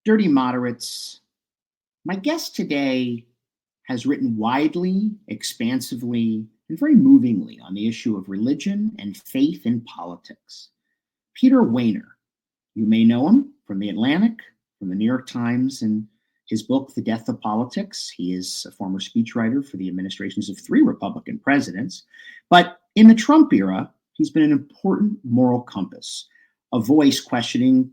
Dirty Moderates. My guest today has written widely, expansively, and very movingly on the issue of religion and faith in politics. Peter Wehner. You may know him from The Atlantic, from the New York Times, and his book, The Death of Politics. He is a former speechwriter for the administrations of 3 Republican presidents. But in the Trump era, he's been an important moral compass, a voice questioning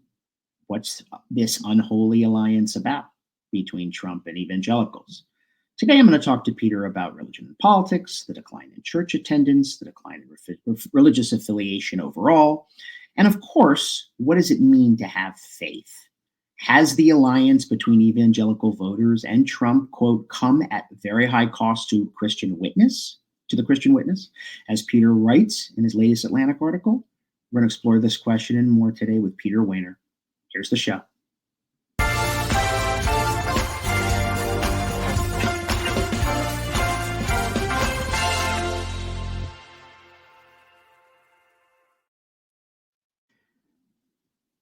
what's this unholy alliance about between Trump and evangelicals. Today, I'm going to talk to Peter about religion and politics, the decline in church attendance, the decline in religious affiliation overall, and of course, what does it mean to have faith? Has the alliance between evangelical voters and Trump, quote, come at very high cost to the Christian witness? As Peter writes in his latest Atlantic article, we're going to explore this question and more today with Peter Wehner. Here's the show.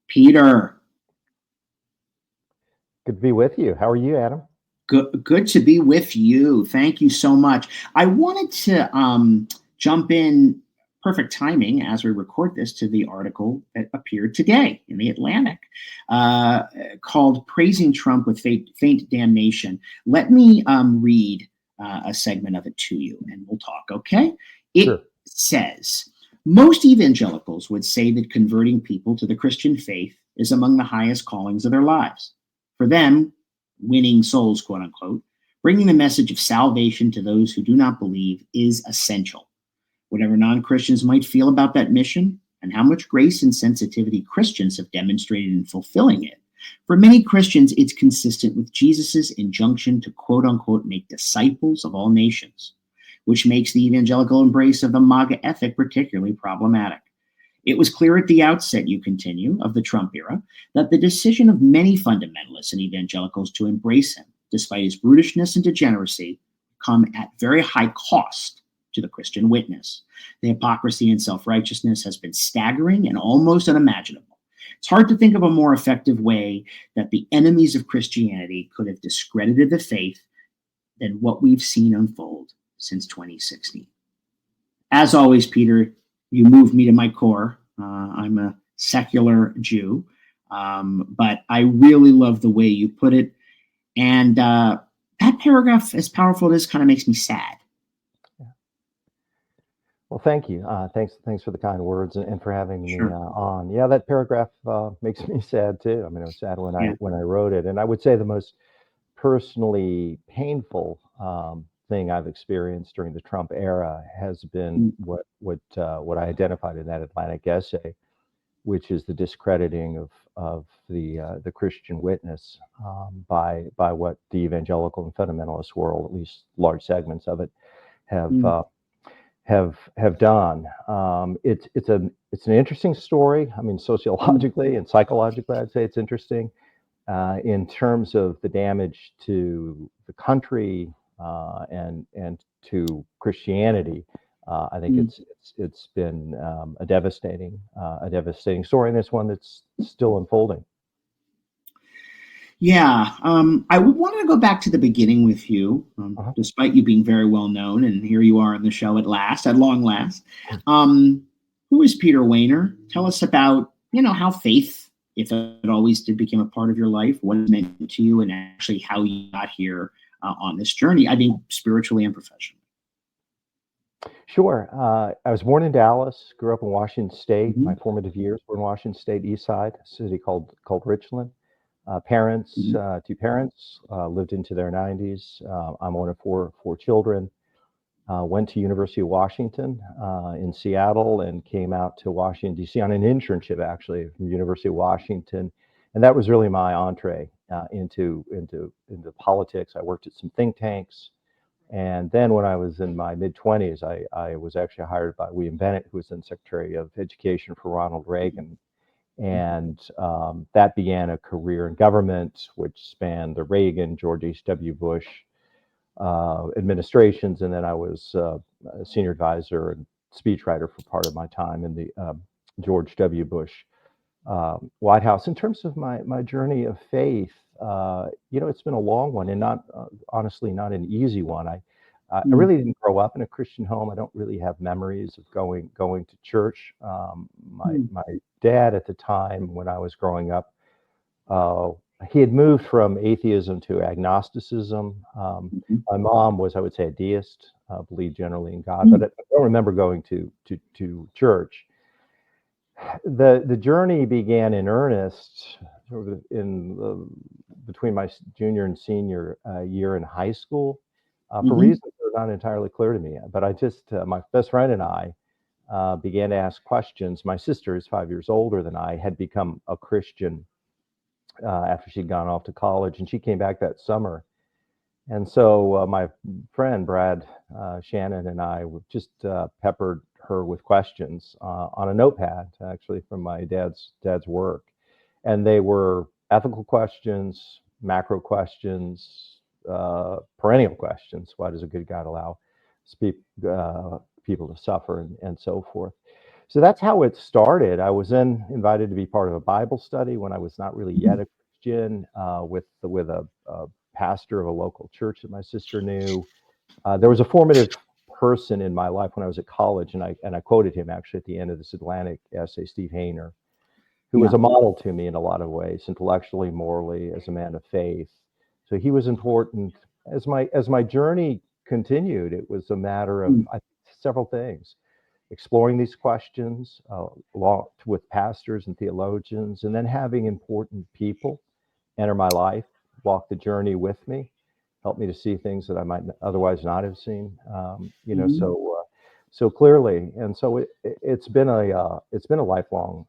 Peter. Good to be with you. How are you, Adam? Good to be with you. Thank you so much. I wanted to jump in, perfect timing as we record this, to the article that appeared today in The Atlantic called Praising Trump with Faint Damnation. Let me read a segment of it to you and we'll talk, okay? It says, most evangelicals would say that converting people to the Christian faith is among the highest callings of their lives. For them, winning souls, quote unquote, bringing the message of salvation to those who do not believe is essential. Whatever non-Christians might feel about that mission and how much grace and sensitivity Christians have demonstrated in fulfilling it, for many Christians, it's consistent with Jesus's injunction to, quote unquote, make disciples of all nations, which makes the evangelical embrace of the MAGA ethic particularly problematic. It was clear at the outset, you continue, of the Trump era, that the decision of many fundamentalists and evangelicals to embrace him, despite his brutishness and degeneracy, come at very high cost to the Christian witness. The hypocrisy and self-righteousness has been staggering and almost unimaginable. It's hard to think of a more effective way that the enemies of Christianity could have discredited the faith than what we've seen unfold since 2016. As always, Peter, you moved me to my core. I'm a secular Jew, but I really love the way you put it. And that paragraph, as powerful as it is, kind of makes me sad. Yeah. Well, thank you. Thanks for the kind words and for having me on. Yeah, that paragraph makes me sad too. I mean, I was sad when I wrote it, and I would say the most personally painful thing I've experienced during the Trump era has been what I identified in that Atlantic essay, which is the discrediting of the Christian witness by what the evangelical and fundamentalist world, at least large segments of it, have done. It's an interesting story. I mean, sociologically and psychologically, I'd say it's interesting in terms of the damage to the country. And to Christianity, I think it's been a devastating story, and it's one that's still unfolding. Yeah, I wanted to go back to the beginning with you, despite you being very well known, and here you are on the show at long last. Who is Peter Wehner? Tell us about how faith, if it always did, became a part of your life, what it meant to you, and actually how you got here on this journey, I think spiritually and professionally. Sure. I was born in Dallas, grew up in Washington State. My formative years were in Washington State, East Side, a city called Richland. Two parents, lived into their 90s. I'm one of four children. Went to University of Washington in Seattle and came out to Washington, D.C. on an internship, actually, from University of Washington. And that was really my entree into politics. I worked at some think tanks. And then when I was in my mid-20s, I was actually hired by William Bennett, who was then Secretary of Education for Ronald Reagan. And that began a career in government, which spanned the Reagan, George H.W. Bush administrations. And then I was a senior advisor and speechwriter for part of my time in the George W. Bush White House. In terms of my journey of faith, it's been a long one and not honestly not an easy one. I Mm, really didn't grow up in a Christian home. I don't really have memories of going to church. mm, My dad at the time when I was growing up, uh, he had moved from atheism to agnosticism. mhm, My mom was, I would say, a deist, believed generally in God, but mm, I don't remember going to church. The journey began in earnest sort of between my junior and senior year in high school, for mhm, reasons that are not entirely clear to me. But I just my best friend and I began to ask questions. My sister is 5 years older than I, had become a Christian after she'd gone off to college, and she came back that summer. And so my friend Brad Shannon and I just peppered her with questions on a notepad, actually from my dad's work, and they were ethical questions, macro questions, perennial questions. Why does a good God allow people to suffer, and so forth? So that's how it started. I was then invited to be part of a Bible study when I was not really yet a Christian, with a pastor of a local church that my sister knew. There was a formative person in my life when I was at college, and I quoted him actually at the end of this Atlantic essay, Steve Wehner, who was yeah. a model to me in a lot of ways, intellectually, morally, as a man of faith. So he was important. As my journey continued, it was a matter of Mm, several things: exploring these questions along with pastors and theologians, and then having important people enter my life, walk the journey with me, help me to see things that I might otherwise not have seen. mhm, So clearly, and so it's been a lifelong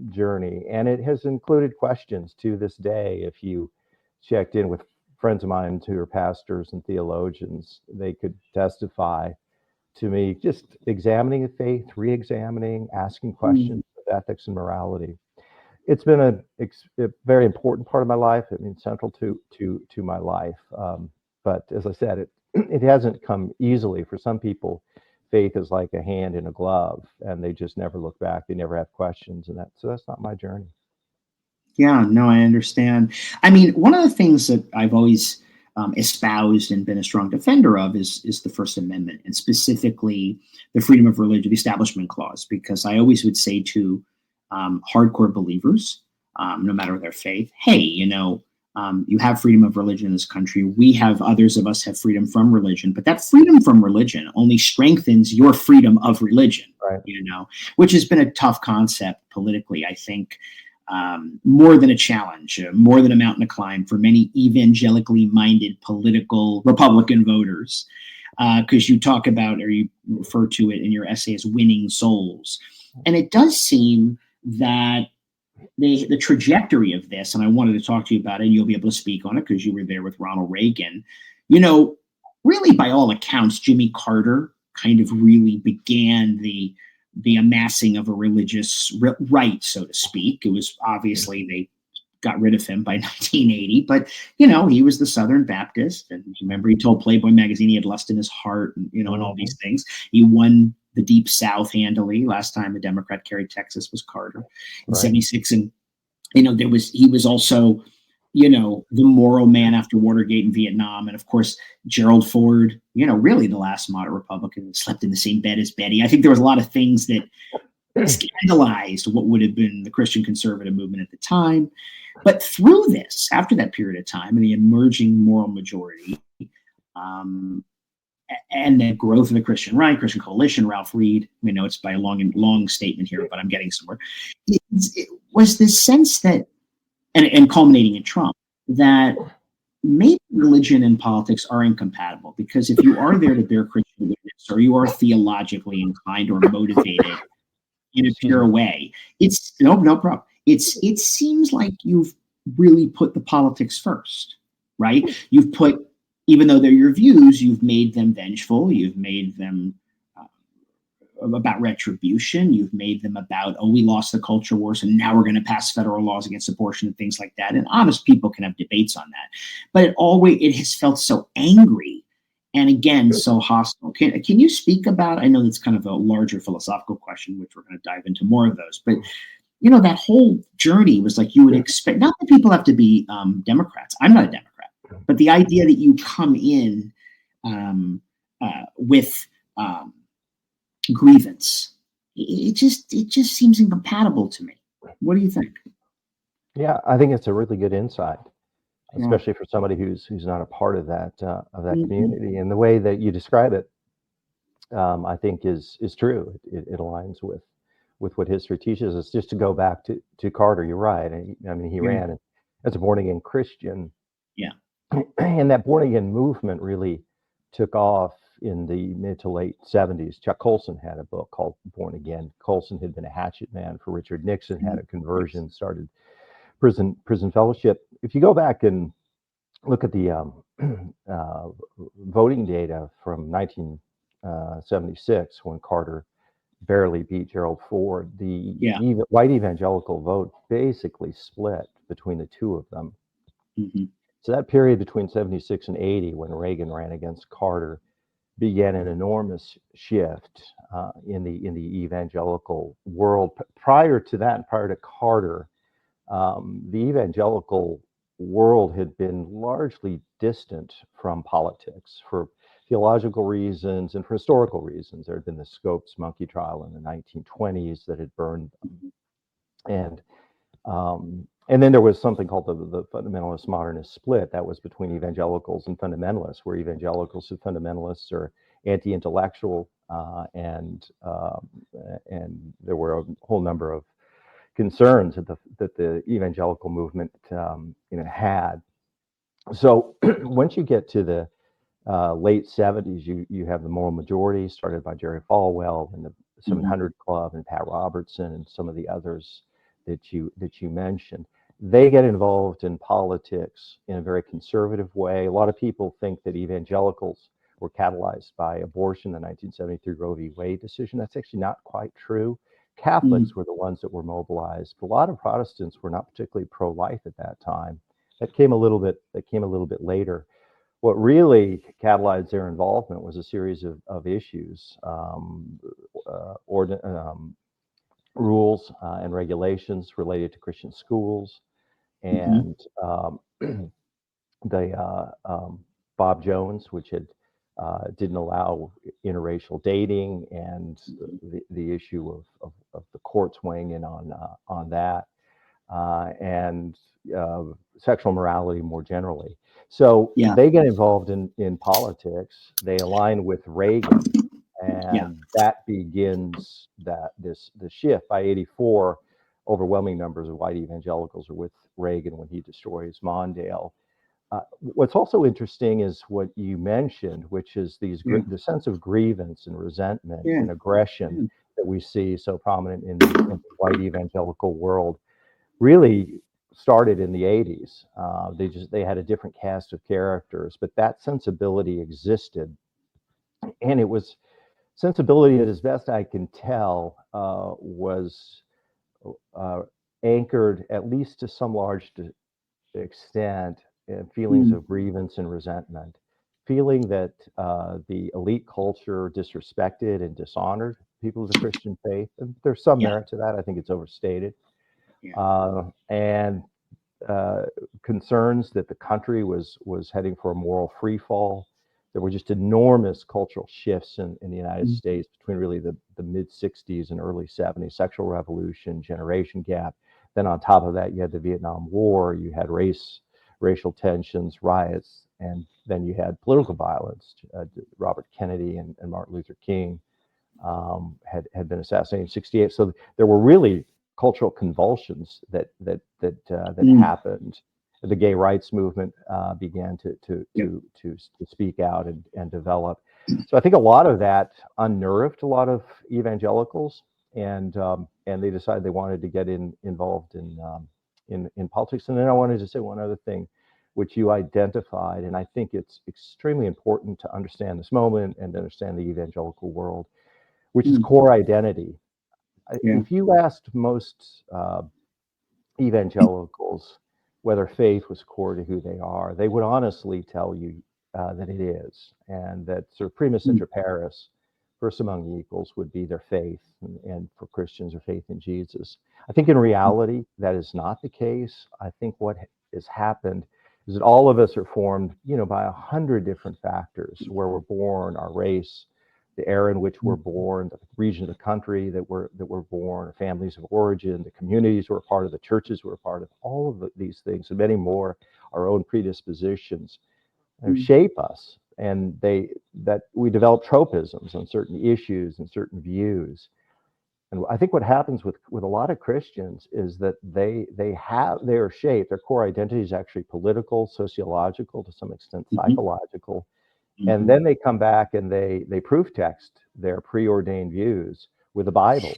journey, and it has included questions to this day. If you checked in with friends of mine who are pastors and theologians, they could testify to me just examining the faith, re-examining, asking mm. questions of ethics and morality. It's been a very important part of my life. I mean, central to my life. But as I said, it hasn't come easily. For some people, faith is like a hand in a glove, and they just never look back. They never have questions, and that's not my journey. Yeah, no, I understand. I mean, one of the things that I've always espoused and been a strong defender of is the First Amendment, and specifically the freedom of religion, the Establishment Clause, because I always would say to hardcore believers, no matter their faith, hey, you have freedom of religion in this country. We have, others of us have freedom from religion, but that freedom from religion only strengthens your freedom of religion. Right. Which has been a tough concept politically, I think, more than a challenge, more than a mountain to climb for many evangelically minded political Republican voters. Because you talk about, or you refer to it in your essay as winning souls. And it does seem that the trajectory of this, and I wanted to talk to you about it, and you'll be able to speak on it because you were there with Ronald Reagan. You know, really, by all accounts, Jimmy Carter kind of really began the amassing of a religious right, so to speak. It was obviously they got rid of him by 1980, but he was the Southern Baptist, and remember he told Playboy magazine he had lust in his heart, and all Mhm. these things. He won the Deep South handily. Last time a Democrat carried Texas was Carter in Right. '76, and he was also the moral man after Watergate and Vietnam, and of course Gerald Ford, really the last moderate Republican that slept in the same bed as Betty. I think there was a lot of things that scandalized what would have been the Christian conservative movement at the time. But through this, after that period of time, and the emerging moral majority, um, and the growth of the Christian right, Christian coalition, Ralph Reed, it's by a long statement here, but I'm getting somewhere. It was this sense that, and culminating in Trump, that maybe religion and politics are incompatible, because if you are there to bear Christian witness, or you are theologically inclined or motivated in a Excuse pure me. way, it's no problem. It seems like you've really put the politics first, right? You've put, even though they're your views, you've made them vengeful. You've made them about retribution. You've made them about, oh, we lost the culture wars and now we're going to pass federal laws against abortion and things like that. And honest people can have debates on that, but it has felt so angry, and again so hostile. Can you speak about? I know that's kind of a larger philosophical question, which we're going to dive into more of those, but that whole journey was like you would expect. Not that people have to be Democrats. I'm not a Democrat, but the idea that you come in with grievance, it just seems incompatible to me. What do you think? Yeah, I think it's a really good insight, Yeah. especially for somebody who's not a part of that Mm-hmm. community. And the way that you describe it, I think is true. It aligns with what history teaches us. Just to go back to Carter, you're right. I mean, he Yeah. ran as a born again Christian, Yeah. and that born again movement really took off in the mid to late 70s. Chuck Colson had a book called Born Again. Colson had been a hatchet man for Richard Nixon, had a conversion, started prison fellowship. If you go back and look at the voting data from 1976, when Carter barely beat Gerald Ford, the Yeah. white evangelical vote basically split between the two of them. Mm-hmm. So that period between 76 and 80, when Reagan ran against Carter, began an enormous shift in the evangelical world. Prior to that, prior to Carter, the evangelical world had been largely distant from politics for theological reasons and for historical reasons. There had been the Scopes monkey trial in the 1920s that had burned them. And then there was something called the fundamentalist modernist split that was between evangelicals and fundamentalists, where evangelicals and fundamentalists are anti-intellectual, and there were a whole number of concerns that the evangelical movement had. So once you get to the late 70s, you have the moral majority started by Jerry Falwell and the 700 Club and Pat Robertson and some of the others that you mentioned. They get involved in politics in a very conservative way. A lot of people think that evangelicals were catalyzed by abortion, the 1973 Roe v. Wade decision. That's actually not quite true. Catholics were the ones that were mobilized. A lot of Protestants were not particularly pro-life at that time. That came a little bit later. What really catalyzed their involvement was a series of issues, rules and regulations related to Christian schools, Mm-hmm. and the Bob Jones, which had didn't allow interracial dating, and the issue of the courts weighing in on that, and sexual morality more generally. So Yeah. they get involved in politics. They align with Reagan, Yeah. and that begins the shift. By '84, overwhelming numbers of white evangelicals are with Reagan when he destroys Mondale. What's also interesting is what you mentioned, which is Yeah. the sense of grievance and resentment Yeah. and aggression Yeah. that we see so prominent in the white evangelical world. Really started in the '80s. They had a different cast of characters, but that sensibility existed, and it was sensibility that, as best I can tell, was uh, anchored, at least to some large extent, in feelings of grievance and resentment, feeling that the elite culture disrespected and dishonored people of the Christian faith. And there's some Yeah. merit to that. I think it's overstated. Yeah. And concerns that the country was heading for a moral free fall. There were just enormous cultural shifts in the United States between really the mid 60s and early 70s, sexual revolution, generation gap. Then on top of that, you had the Vietnam War, you had racial tensions, riots, and then you had political violence. Robert Kennedy and Martin Luther King had been assassinated in '68. So there were really cultural convulsions that happened. The gay rights movement began Yeah. to speak out and develop. So I think a lot of that unnerved a lot of evangelicals, and they decided they wanted to get involved in politics. And then I wanted to say one other thing, which you identified, and I think it's extremely important to understand this moment and to understand the evangelical world, which is core identity. Yeah. If you asked most evangelicals whether faith was core to who they are, they would honestly tell you that it is, and that sort of primus inter pares, first among equals would be their faith, and for Christians, their faith in Jesus. I think in reality, that is not the case. I think what has happened is that all of us are formed, by 100 different factors: where we're born, our race, the era in which we're born, the region of the country that we're born, our families of origin, the communities we're a part of, the churches we're a part of, all of these things and many more, our own predispositions shape us, and that we develop tropisms on certain issues and certain views. And I think what happens with a lot of Christians is that they are shaped. Their core identity is actually political, sociological, to some extent psychological, and then they come back and they proof text their preordained views with the Bible.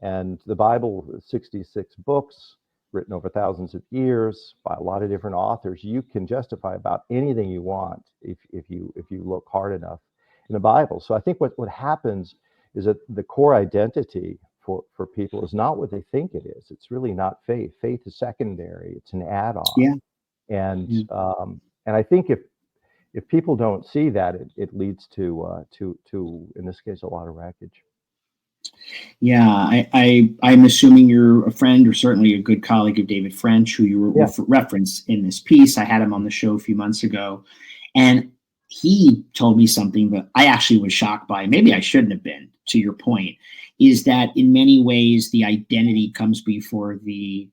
And the Bible, 66 books written over thousands of years by a lot of different authors. You can justify about anything you want if you look hard enough in the Bible. So I think what happens is that the core identity for people is not what they think it is. It's really not faith. Faith is secondary. It's an add-on. Yeah. And I think if people don't see that, it leads to in this case a lot of wreckage. Yeah, I'm assuming you're a friend or certainly a good colleague of David French, who you referenced in this piece. I had him on the show a few months ago, and he told me something that I actually was shocked by. Maybe I shouldn't have been, to your point, is that in many ways the identity comes before the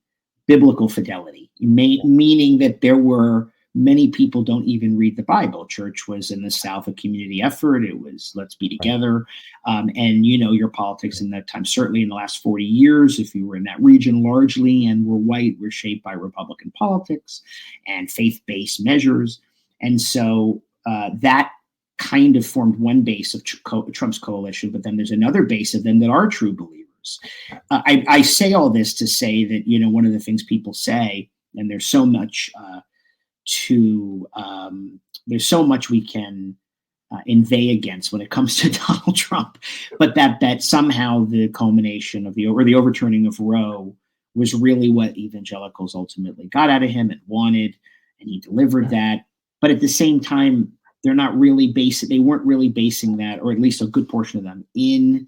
biblical fidelity, meaning that there were many people don't even read the Bible. Church was in the South a community effort. It was let's be together. And your politics in that time, certainly in the last 40 years, if you were in that region largely and were white, were shaped by Republican politics and faith-based measures. And so that kind of formed one base of Trump's coalition, but then there's another base of them that are true believers. I say all this to say that, one of the things people say, and there's so much there's so much we can inveigh against when it comes to Donald Trump, but that somehow the culmination of the overturning of Roe was really what evangelicals ultimately got out of him and wanted, and he delivered that. But at the same time, they weren't really basing that, or at least a good portion of them, in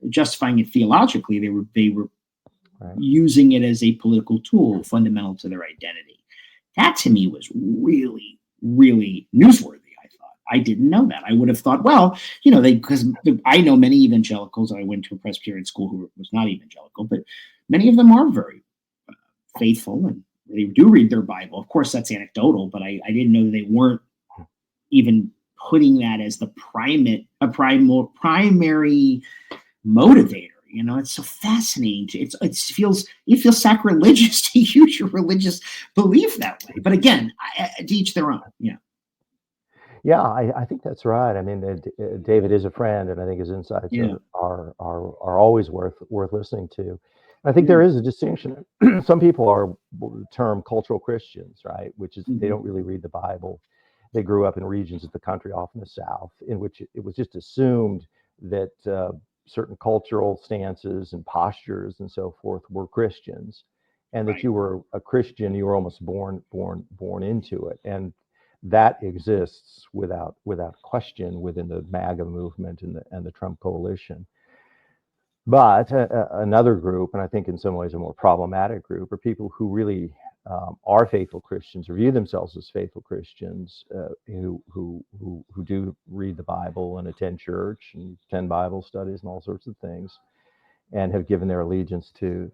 justifying it theologically. They were using it as a political tool fundamental to their identity. That to me was really, really newsworthy. I thought, I didn't know that. I would have thought, well, because I know many evangelicals. I went to a Presbyterian school who was not evangelical, but many of them are very faithful and they do read their Bible. Of course, that's anecdotal, but I didn't know that they weren't even putting that as the primary motivator. It's so fascinating. It feels sacrilegious to use your religious belief that way. But again, to each their own. Yeah. Yeah, I think that's right. I mean, David is a friend, and I think his insights are always worth listening to. I think there is a distinction. Some people are the term cultural Christians, right? Which is they don't really read the Bible. They grew up in regions of the country, often the South, in which it was just assumed that certain cultural stances and postures and so forth were Christians, and that you were a Christian, you were almost born into it, and that exists without question within the MAGA movement and the Trump coalition. But another group, and I think in some ways a more problematic group, are people who really are faithful Christians or view themselves as faithful Christians, who do read the Bible and attend church and attend Bible studies and all sorts of things, and have given their allegiance to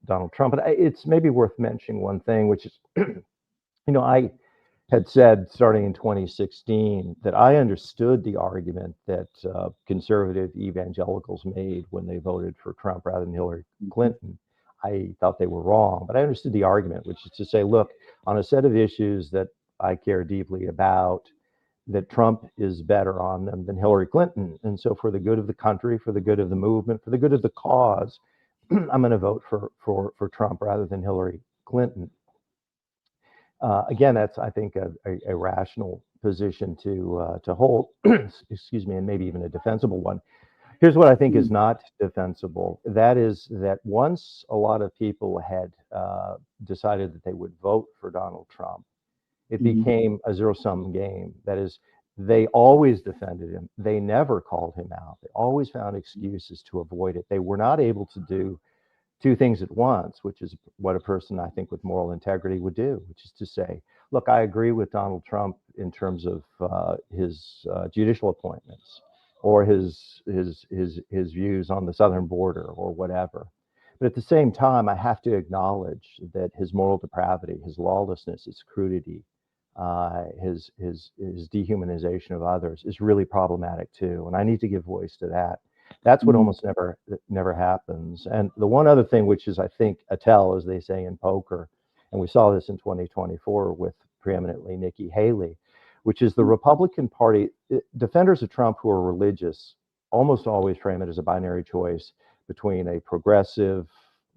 Donald Trump. But it's maybe worth mentioning one thing, which is, I had said starting in 2016 that I understood the argument that conservative evangelicals made when they voted for Trump rather than Hillary Clinton. I thought they were wrong, but I understood the argument, which is to say, look, on a set of issues that I care deeply about, that Trump is better on them than Hillary Clinton. And so for the good of the country, for the good of the movement, for the good of the cause, I'm going to vote for Trump rather than Hillary Clinton. Again, that's, I think, a rational position to hold, excuse me, and maybe even a defensible one. Here's what I think is not defensible. That is that once a lot of people had decided that they would vote for Donald Trump, it became a zero-sum game. That is, They always defended him. They never called him out. They always found excuses to avoid it. They were not able to do two things at once, which is what a person, I think, with moral integrity would do, which is to say, look, I agree with Donald Trump in terms of his judicial appointments or his views on the southern border or whatever. But at the same time, I have to acknowledge that his moral depravity, his lawlessness, his crudity, his dehumanization of others is really problematic too. And I need to give voice to that. That's what almost never happens. And the one other thing, which is, I think, a tell, as they say in poker, and we saw this in 2024 with preeminently Nikki Haley, which is the Republican Party, defenders of Trump who are religious almost always frame it as a binary choice between a progressive,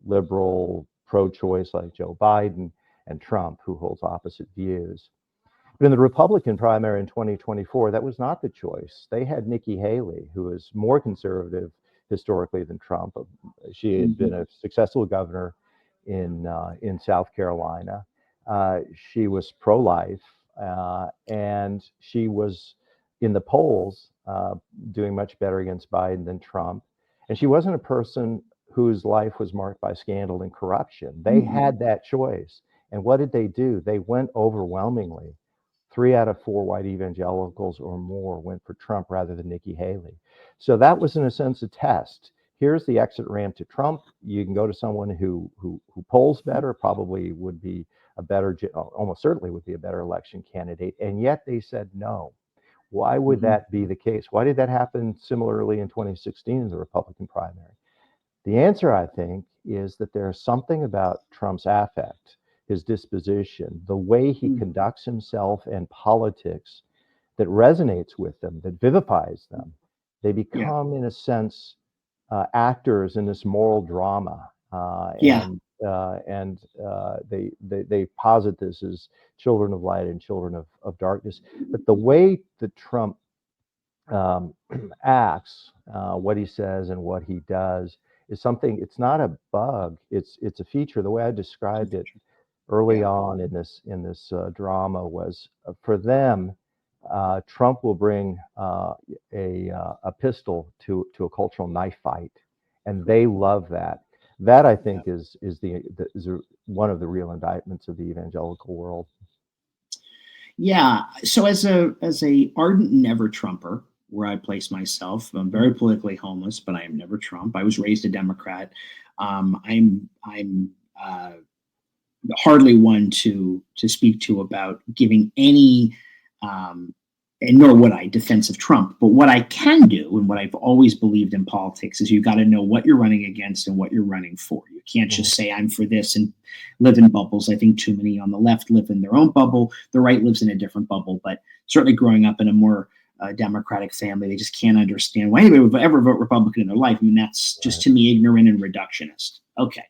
liberal, pro-choice like Joe Biden and Trump, who holds opposite views. But in the Republican primary in 2024, that was not the choice. They had Nikki Haley, who is more conservative historically than Trump. She had been a successful governor in South Carolina. She was pro-life, and she was in the polls doing much better against Biden than Trump. And she wasn't a person whose life was marked by scandal and corruption. They had that choice. And what did they do? They went overwhelmingly. 3 out of 4 white evangelicals or more went for Trump rather than Nikki Haley. So that was, in a sense, a test. Here's the exit ramp to Trump. You can go to someone who polls better, probably would be a better, almost certainly would be a better election candidate. And yet they said no. Why would that be the case? Why did that happen similarly in 2016 in the Republican primary? The answer, I think, is that there's something about Trump's affect, his disposition, the way he conducts himself and politics that resonates with them, that vivifies them. They become, in a sense, actors in this moral drama. They posit this as children of light and children of darkness. But the way that Trump acts, what he says and what he does, is something. It's not a bug. It's a feature. The way I described it early on in this drama was, for them, Trump will bring a pistol to a cultural knife fight, and they love that. That, I think, is one of the real indictments of the evangelical world. Yeah. So as a ardent never Trumper, where I place myself, I'm very politically homeless, but I am never Trump. I was raised a Democrat. I'm hardly one to speak to about giving any, and nor would I, defense of Trump. But what I can do, and what I've always believed in politics, is you've got to know what you're running against and what you're running for. You can't just say I'm for this and live in bubbles. I think too many on the left live in their own bubble. The right lives in a different bubble. But certainly growing up in a more Democratic family, they just can't understand why anybody would ever vote Republican in their life. I mean, that's just, to me, ignorant and reductionist. Okay.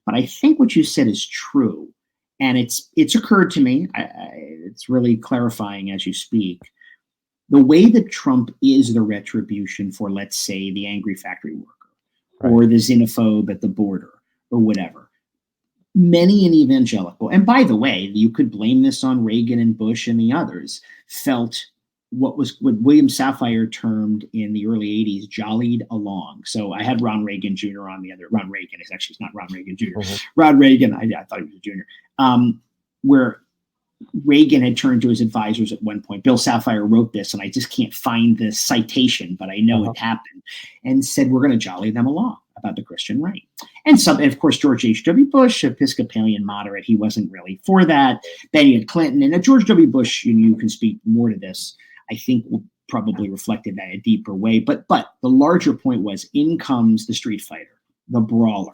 But I think what you said is true. And it's occurred to me, it's really clarifying as you speak, the way that Trump is the retribution for, let's say, the angry factory worker or the xenophobe at the border or whatever. Many an evangelical, and by the way, you could blame this on Reagan and Bush and the others, felt what William Safire termed in the early 80s, jollied along. So I had Ron Reagan Jr. on the other. Ron Reagan is actually not Ron Reagan Jr. Ron Reagan, I thought he was a junior, where Reagan had turned to his advisors at one point. Bill Safire wrote this, and I just can't find the citation, but I know it happened, and said, we're going to jolly them along about the Christian right. And of course, George H.W. Bush, Episcopalian moderate, he wasn't really for that. Then you had Clinton, and George W. Bush, you can speak more to this, I think probably reflected that in a deeper way. But the larger point was, in comes the street fighter, the brawler.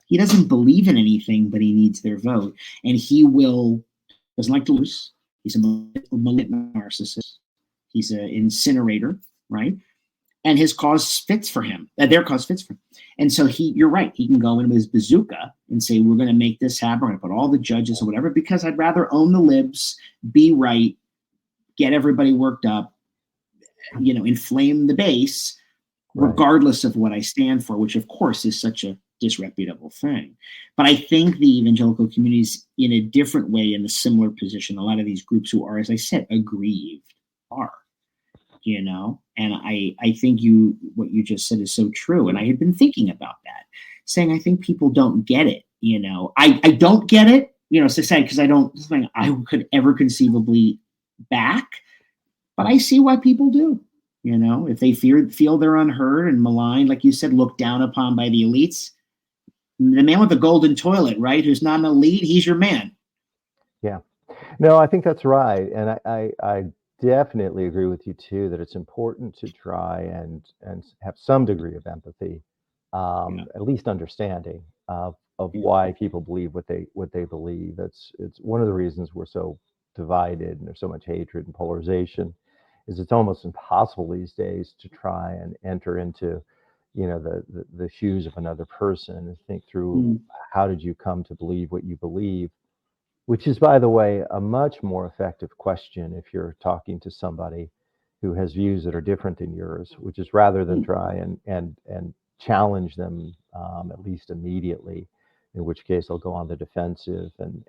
He doesn't believe in anything, but he needs their vote. And he doesn't like to lose. He's a malignant narcissist. He's an incinerator, right? And his cause fits for him. Their cause fits for him. And so you're right. He can go in with his bazooka and say, we're going to make this happen. We're going to put all the judges or whatever, because I'd rather own the libs, be right, get everybody worked up, inflame the base, regardless of what I stand for, which of course is such a disreputable thing. But I think the evangelical community is in a different way in a similar position. A lot of these groups who are, as I said, aggrieved are, and I think what you just said is so true. And I had been thinking about that, saying I think people don't get it. I don't get it, it's to say, because I don't think I could ever conceivably back, but I see why people do. If they feel they're unheard and maligned, like you said, looked down upon by the elites, the man with the golden toilet, right, who's not an elite, he's your man. Yeah. No, I think that's right. And I definitely agree with you too, that it's important to try and have some degree of empathy, Yeah. at least understanding of Yeah. why people believe what they believe. It's one of the reasons we're so divided and there's so much hatred and polarization, is it's almost impossible these days to try and enter into, the shoes of another person and think through how did you come to believe what you believe, which is, by the way, a much more effective question if you're talking to somebody who has views that are different than yours, which is rather than try and challenge them, at least immediately, in which case they'll go on the defensive and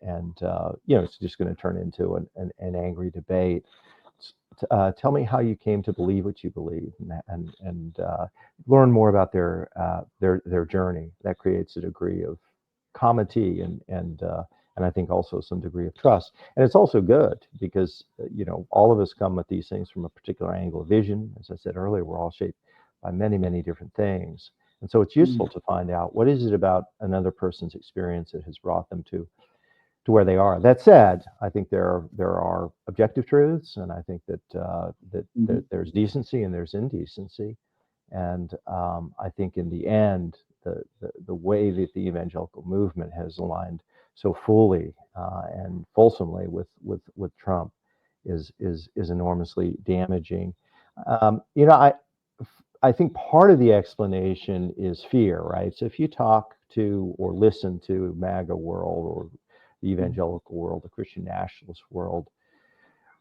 it's just going to turn into an angry debate. Tell me how you came to believe what you believe, and learn more about their journey. That creates a degree of comity and I think also some degree of trust. And it's also good because all of us come at these things from a particular angle of vision. As I said earlier, we're all shaped by many, many different things, and so it's useful to find out what is it about another person's experience that has brought them to where they are. That said, I think there are objective truths, and I think that there's decency and there's indecency, and I think in the end, the way that the evangelical movement has aligned so fully and fulsomely with Trump is enormously damaging. I think part of the explanation is fear, right? So if you talk to or listen to MAGA world or the evangelical world, the Christian nationalist world,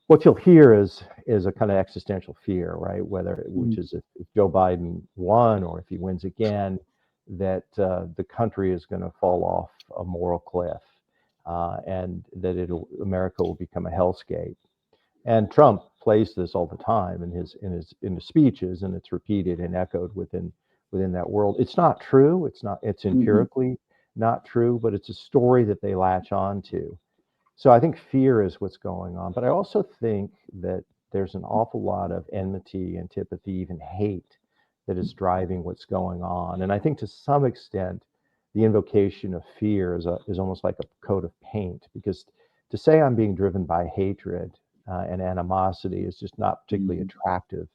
what you'll hear is a kind of existential fear, right? Which is if Joe Biden won or if he wins again, that the country is going to fall off a moral cliff, and that America will become a hellscape. And Trump plays this all the time in his speeches, and it's repeated and echoed within that world. It's not true. It's empirically not true, but it's a story that they latch on to. So I think fear is what's going on, but I also think that there's an awful lot of enmity, antipathy, even hate that is driving what's going on. And I think to some extent, the invocation of fear is almost like a coat of paint, because to say I'm being driven by hatred and animosity is just not particularly attractive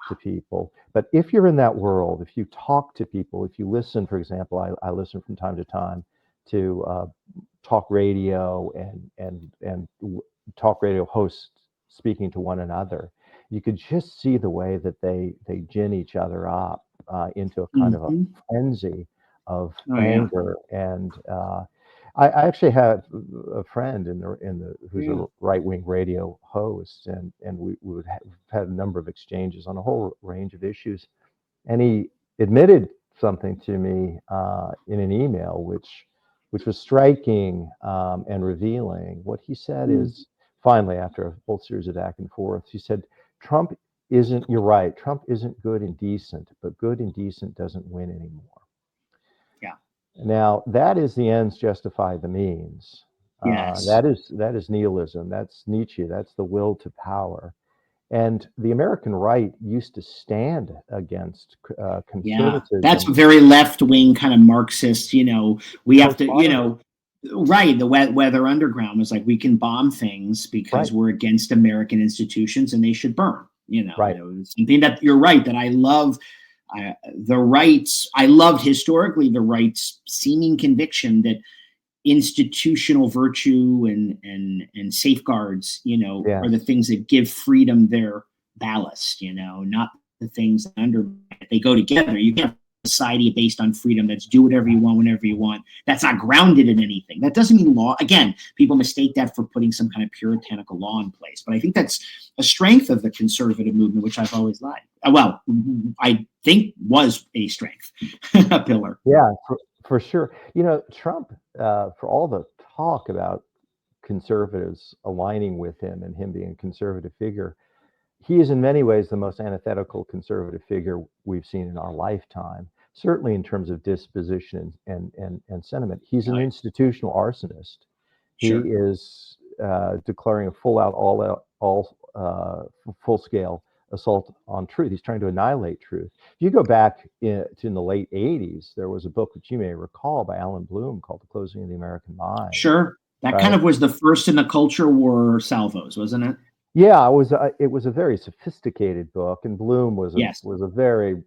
to people. But if you're in that world, if you talk to people, if you listen, for example, I listen from time to time to talk radio and talk radio hosts speaking to one another, you could just see the way that they gin each other up into a kind of a frenzy of anger. And I actually have a friend who's a right-wing radio host, and we would have had a number of exchanges on a whole range of issues. And he admitted something to me in an email, which was striking and revealing. What he said is, finally, after a whole series of back and forth, he said, you're right, Trump isn't good and decent, but good and decent doesn't win anymore. Yeah. Now, that is the ends justify the means. Yes. That is nihilism. That's Nietzsche. That's the will to power. And the American right used to stand against conservatism. That's very left-wing kind of Marxist, we have to, right. The Weather Underground was like, we can bomb things because we're against American institutions and they should burn, Right. Something that you're right, that I love. The rights, I loved historically the right's seeming conviction that institutional virtue and safeguards, are the things that give freedom their ballast, not the things under they go together. You can't have a society based on freedom that's do whatever you want whenever you want. That's not grounded in anything. That doesn't mean law. Again, people mistake that for putting some kind of puritanical law in place. But I think that's a strength of the conservative movement, which I've always liked. Well, I think was a strength, a pillar. Yeah, for sure. Trump, for all the talk about conservatives aligning with him and him being a conservative figure, he is in many ways the most antithetical conservative figure we've seen in our lifetime, certainly in terms of disposition and sentiment. He's an Right. institutional arsonist. He Sure. is declaring a full-scale assault on truth. He's trying to annihilate truth. If you go back to in the late 80s, there was a book that you may recall by Alan Bloom called The Closing of the American Mind. Sure. That kind Right? of was the first in the culture war salvos, wasn't it? Yeah, it was a very sophisticated book, and Bloom Yes. was a very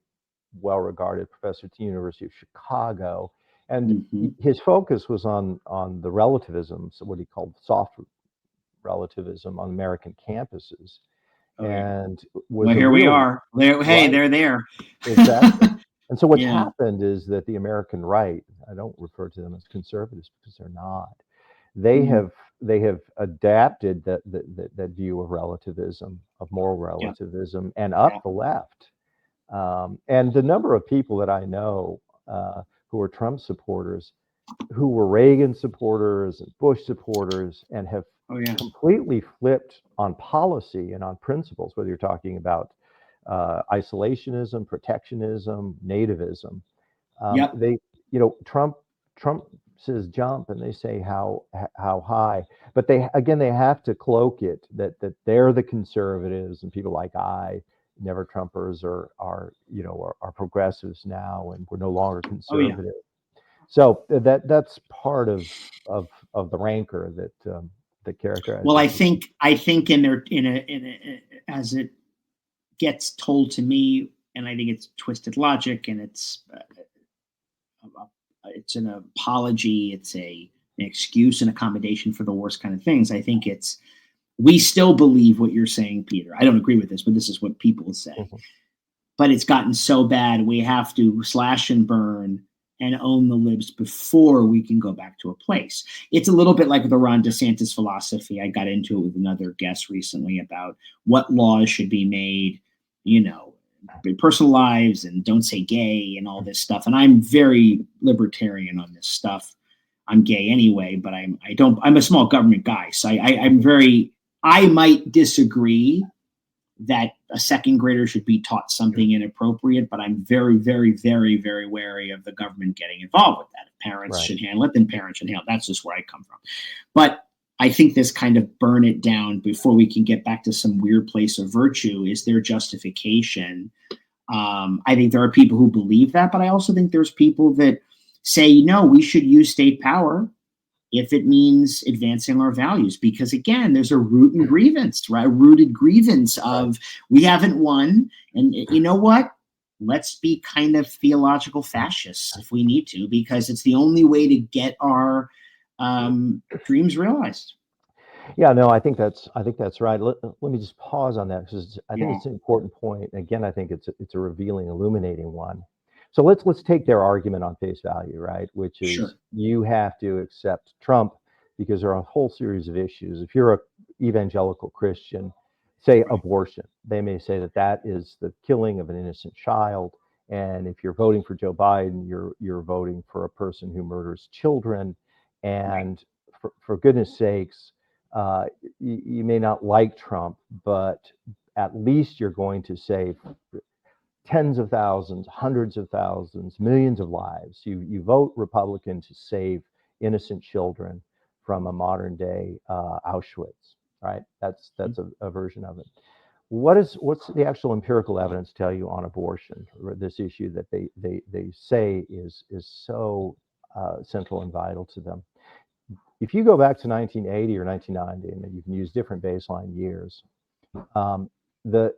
well-regarded professor at the University of Chicago, and Hmm. his focus was on the relativism, so what he called soft relativism on American campuses, Oh yeah. and was Well, a here we real are. There, hey, right, they're there. exactly. And so what's Yeah. happened is that the American right, I don't refer to them as conservatives because they're not. They Mm, have they have adapted that view of relativism, of moral yeah. relativism, and Yeah. up the left. And the number of people that I know who are Trump supporters, who were Reagan supporters and Bush supporters, and have Oh yeah. completely flipped on policy and on principles, whether you're talking about isolationism, protectionism, nativism. Yep. They, Trump says jump, and they say how high. But they have to cloak it that they're the conservatives, and people like I, never Trumpers, are progressives now, and we're no longer Oh yeah. conservative. So that's part of the rancor that Well, characterizes. I think as it gets told to me, and I think it's twisted logic, and it's an apology, it's an excuse and accommodation for the worst kind of things. I think it's we still believe what you're saying, Peter. I don't agree with this, but this is what people say. Mhm. But it's gotten so bad we have to slash and burn and own the libs before we can go back to a place. It's a little bit like the Ron DeSantis philosophy. I got into it with another guest recently about what laws should be made, you know, personal lives and don't say gay and all this stuff. And I'm very libertarian on this stuff. I'm gay anyway, but I'm a small government guy. So I'm very, I might disagree that a second grader should be taught something inappropriate, but I'm very, very, very, very wary of the government getting involved with that. If parents Right. should handle it, then parents should handle it. That's just where I come from. But I think this kind of burn it down before we can get back to some weird place of virtue is their justification. I think there are people who believe that, but I also think there's people that say, no, we should use state power if it means advancing our values. Because again, there's a root and grievance, right? A rooted grievance Right. of we haven't won. And you know what? Let's be kind of theological fascists if we need to, because it's the only way to get our dreams realized. Yeah, no, I think that's right. Let me just pause on that because I think Yeah, it's an important point. Again, I think it's a revealing, illuminating one. So let's take their argument on face value, right? Which is sure. you have to accept Trump because there are a whole series of issues. If you're a evangelical Christian, say Right. abortion, they may say that that is the killing of an innocent child. And if you're voting for Joe Biden, you're voting for a person who murders children. Right. And for goodness sakes, uh, you may not like Trump, but at least you're going to save tens of thousands, hundreds of thousands, millions of lives. You vote Republican to save innocent children from a modern day Auschwitz, right? That's a version of it. What's the actual empirical evidence tell you on abortion, or this issue that they say is so central and vital to them? If you go back to 1980 or 1990, and you can use different baseline years, the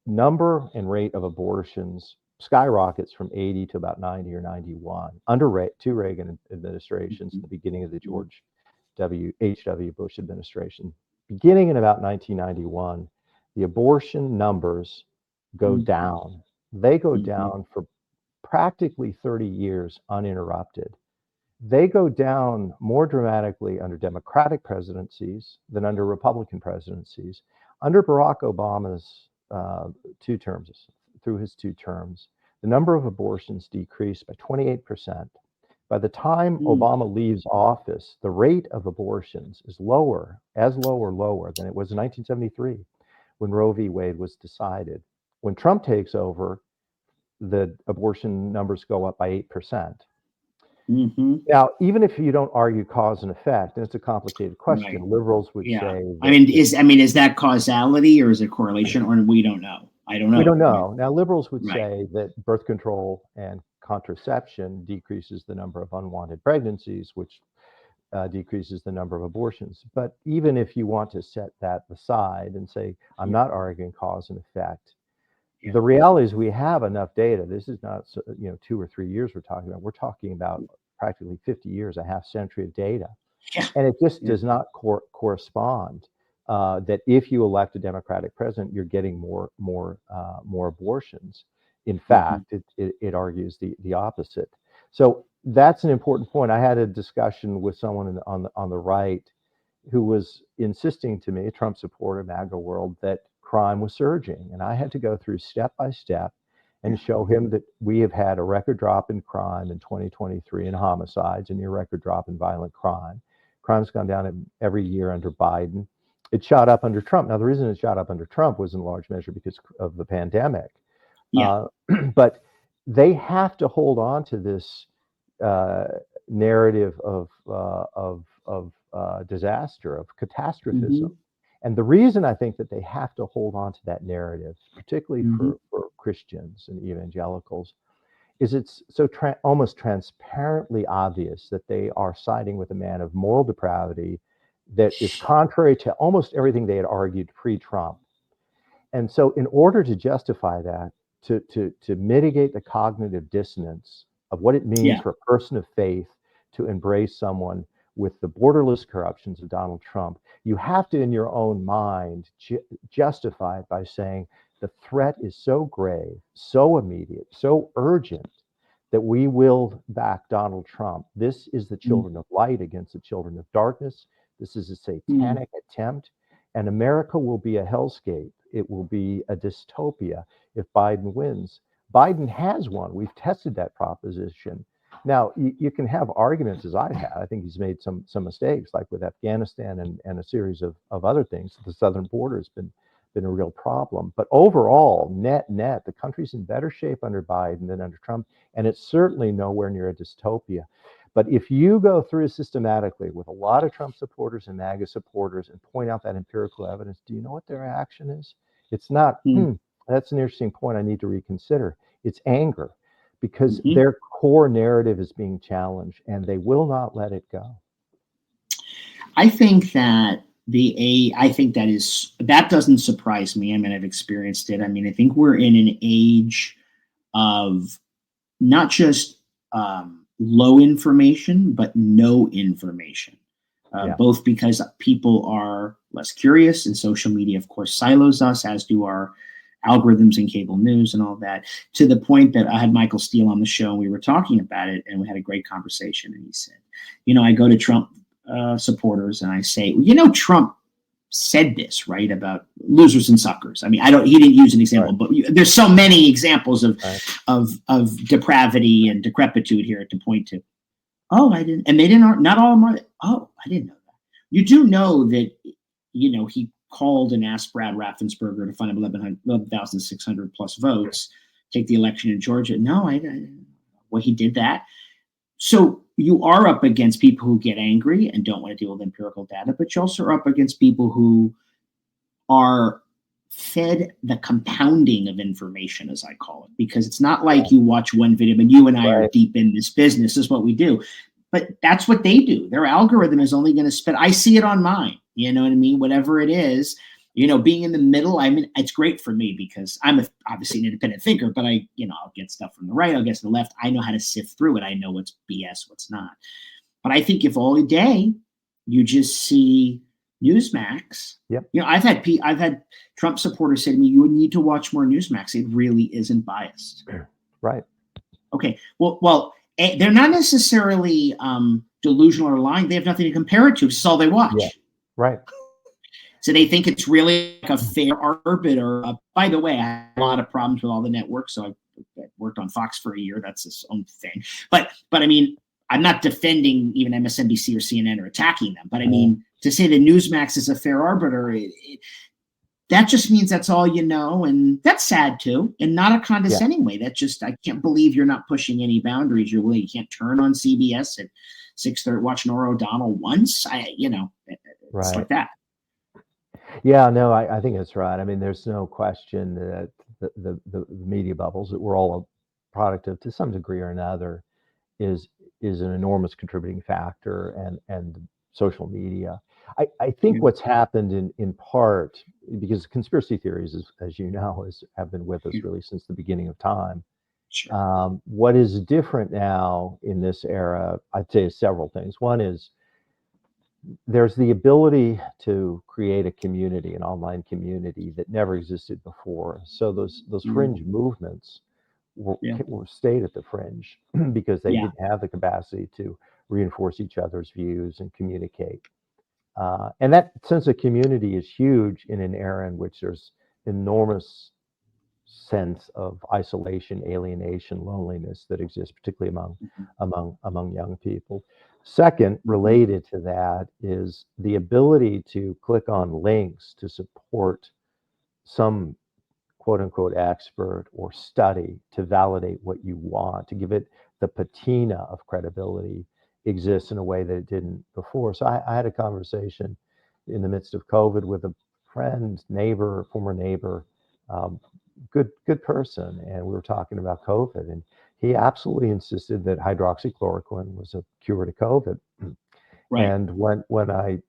number and rate of abortions skyrockets from 80 to about 90 or 91 under two Reagan administrations and the beginning of the George H.W. Bush administration. Beginning in about 1991, the abortion numbers go Mm-hmm. down. They go Mm-hmm. down for practically 30 years uninterrupted. They go down more dramatically under Democratic presidencies than under Republican presidencies. Under Barack Obama's two terms, through his two terms, the number of abortions decreased by 28%. By the time Mm. Obama leaves office, the rate of abortions is lower than it was in 1973, when Roe v. Wade was decided. When Trump takes over, the abortion numbers go up by 8%. Mm-hmm. Now, even if you don't argue cause and effect, and it's a complicated question, Right. liberals would Yeah. say I mean, is that causality or is it correlation, or we don't know? I don't know. We don't know. Now, liberals would Right. say that birth control and contraception decreases the number of unwanted pregnancies, which decreases the number of abortions. But even if you want to set that aside and say, I'm not arguing cause and effect, Yeah. the reality is we have enough data. This is not 2 or 3 years we're talking about. We're talking about practically 50 years, a half century of data. Yeah. And it just does not correspond that if you elect a Democratic president, you're getting more abortions. In fact, it argues the opposite. So that's an important point. I had a discussion with someone on the right who was insisting to me, a Trump supporter, MAGA world, that crime was surging. And I had to go through step by step and show him that we have had a record drop in crime in 2023 in homicides, and a near record drop in violent crime. Crime's gone down every year under Biden. It shot up under Trump. Now, the reason it shot up under Trump was in large measure because of the pandemic. Yeah. But they have to hold on to this narrative of disaster, of catastrophism. And the reason I think that they have to hold on to that narrative, particularly for Christians and evangelicals, is it's so almost transparently obvious that they are siding with a man of moral depravity that is contrary to almost everything they had argued pre-Trump. And so in order to justify that, to mitigate the cognitive dissonance of what it means for a person of faith to embrace someone with the borderless corruptions of Donald Trump, you have to, in your own mind, justify it by saying the threat is so grave, so immediate, so urgent that we will back Donald Trump. This is the children of light against the children of darkness. This is a satanic attempt, and America will be a hellscape. It will be a dystopia if Biden wins. Biden has won. We've tested that proposition. Now, you can have arguments, as I have. I think he's made some mistakes, like with Afghanistan and a series of other things. The southern border has been a real problem. But overall, net, the country's in better shape under Biden than under Trump, and it's certainly nowhere near a dystopia. But if you go through systematically with a lot of Trump supporters and MAGA supporters and point out that empirical evidence, do you know what their reaction is? It's not, that's an interesting point I need to reconsider. It's anger, because their core narrative is being challenged and they will not let it go. I think that that doesn't surprise me. I mean, I've experienced it. I mean, I think we're in an age of not just low information, but no information, both because people are less curious, and social media, of course, silos us, as do our algorithms and cable news and all that, to the point that I had Michael Steele on the show and we were talking about it and we had a great conversation. And he said, I go to Trump supporters and I say, Trump said this, right, about losers and suckers. I mean, he didn't use an example, but there's so many examples of depravity and decrepitude here to point to. Oh, I didn't, and they didn't, not all of them are. Oh, I didn't know that. You do know that, he called and asked Brad Raffensperger to find 11,600 plus votes, take the election in Georgia. No, he did that. So you are up against people who get angry and don't want to deal with empirical data, but you also are up against people who are fed the compounding of information, as I call it, because it's not like you watch one video, and you and I are deep in this business. This is what we do. But that's what they do. Their algorithm is only going to spit. I see it on mine. You know what I mean? Whatever it is, being in the middle, it's great for me because I'm obviously an independent thinker, but I'll get stuff from the right, I'll get to the left. I know how to sift through it. I know what's BS, what's not. But I think if all day you just see Newsmax, I've had Trump supporters say to me, you need to watch more Newsmax. It really isn't biased. Right. Okay. Well, they're not necessarily delusional or lying. They have nothing to compare it to. It's all they watch. Yeah. Right. So they think it's really like a fair arbiter. By the way, I have a lot of problems with all the networks. So I worked on Fox for a year. That's its own thing. But I mean, I'm not defending even MSNBC or CNN or attacking them. But I mean, to say that Newsmax is a fair arbiter, that just means that's all you know, and that's sad too, and not a condescending way. That just, I can't believe you're not pushing any boundaries. You can't turn on CBS at 6:30, watch Norah O'Donnell once. It's like that. Yeah, no, I think that's right. I mean, there's no question that the media bubbles that we're all a product of to some degree or another is an enormous contributing factor, and social media. I think what's happened in part, because conspiracy theories, as you know, have been with us really since the beginning of time. Sure. What is different now in this era, I'd say, is several things. One is there's the ability to create a community, an online community that never existed before. So those fringe movements were stayed at the fringe because they didn't have the capacity to reinforce each other's views and communicate. And that sense of community is huge in an era in which there's enormous sense of isolation, alienation, loneliness that exists, particularly among young people. Second, related to that, is the ability to click on links to support some quote unquote expert or study to validate what you want, to give it the patina of credibility, exists in a way that it didn't before. So I had a conversation in the midst of COVID with a friend, neighbor, former neighbor, good person, and we were talking about COVID, and he absolutely insisted that hydroxychloroquine was a cure to COVID. Right. And when I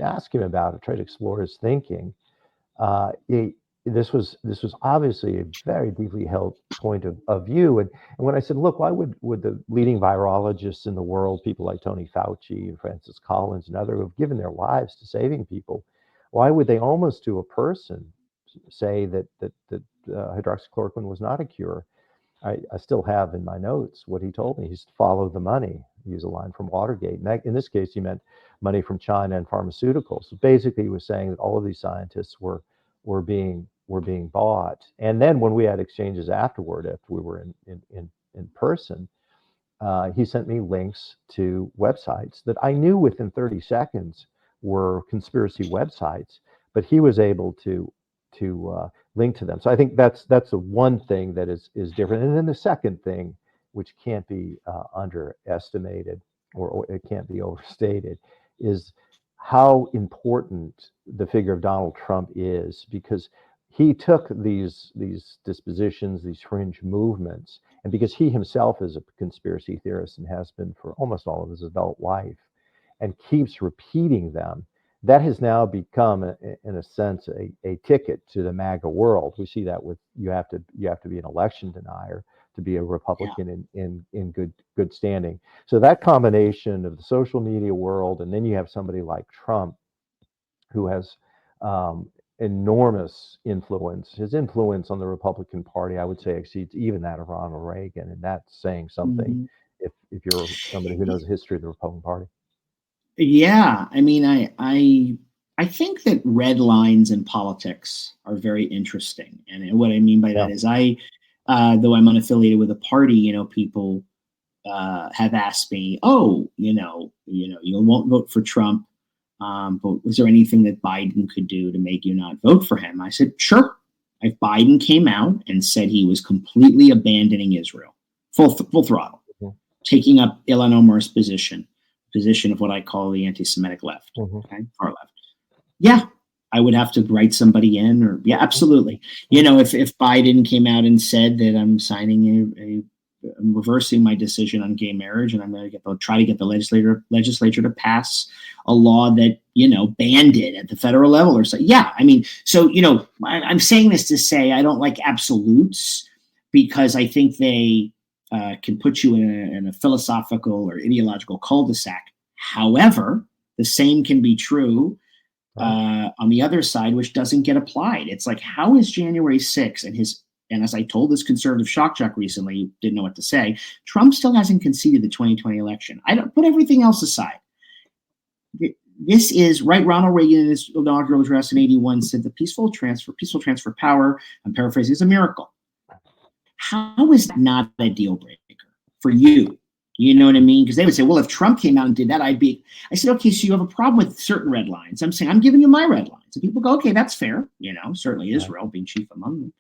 asked him about it, tried to explore his thinking, this was obviously a very deeply held point of view. And when I said, look, why would the leading virologists in the world, people like Tony Fauci and Francis Collins and others, who have given their lives to saving people, why would they almost to a person say that hydroxychloroquine was not a cure? I still have in my notes what he told me. He's follow the money. Use a line from Watergate. And that, in this case, he meant money from China and pharmaceuticals. So basically, he was saying that all of these scientists were being bought. And then when we had exchanges afterward, after we were in person, he sent me links to websites that I knew within 30 seconds were conspiracy websites, but he was able to link to them. So I think that's the one thing that is different. And then the second thing, which can't be underestimated or it can't be overstated, is how important the figure of Donald Trump is, because he took these dispositions, these fringe movements, and because he himself is a conspiracy theorist and has been for almost all of his adult life, and keeps repeating them, that has now become, in a sense, a ticket to the MAGA world. We see that with you have to be an election denier to be a Republican in good standing. So that combination of the social media world, and then you have somebody like Trump, who has enormous influence. His influence on the Republican Party, I would say, exceeds even that of Ronald Reagan, and that's saying something. If you're somebody who knows the history of the Republican Party. Yeah, I mean, I think that red lines in politics are very interesting, and what I mean by that is though I'm unaffiliated with a party, people have asked me, oh, you won't vote for Trump, but was there anything that Biden could do to make you not vote for him? I said, sure. If Biden came out and said he was completely abandoning Israel, full throttle, taking up Ilhan Omar's position of what I call the anti-Semitic left, okay, far left. Yeah, I would have to write somebody in, or absolutely. If Biden came out and said that I'm signing I'm reversing my decision on gay marriage, and I'm going to try to get the legislature to pass a law that banned it at the federal level or so. Yeah, I mean, so I'm saying this to say I don't like absolutes, because I think they can put you in a philosophical or ideological cul-de-sac. However, the same can be true on the other side, which doesn't get applied. It's like, how is January 6th and as I told this conservative shock jock recently, didn't know what to say, Trump still hasn't conceded the 2020 election. I don't put everything else aside. This is right. Ronald Reagan in his inaugural address in 1981 said the peaceful transfer of power, I'm paraphrasing, is a miracle. How is that not a deal breaker for you? You know what I mean? Because they would say, well, if Trump came out and did that, I said, okay, so you have a problem with certain red lines. I'm saying, I'm giving you my red lines. And people go, okay, that's fair. Certainly Israel being chief among them.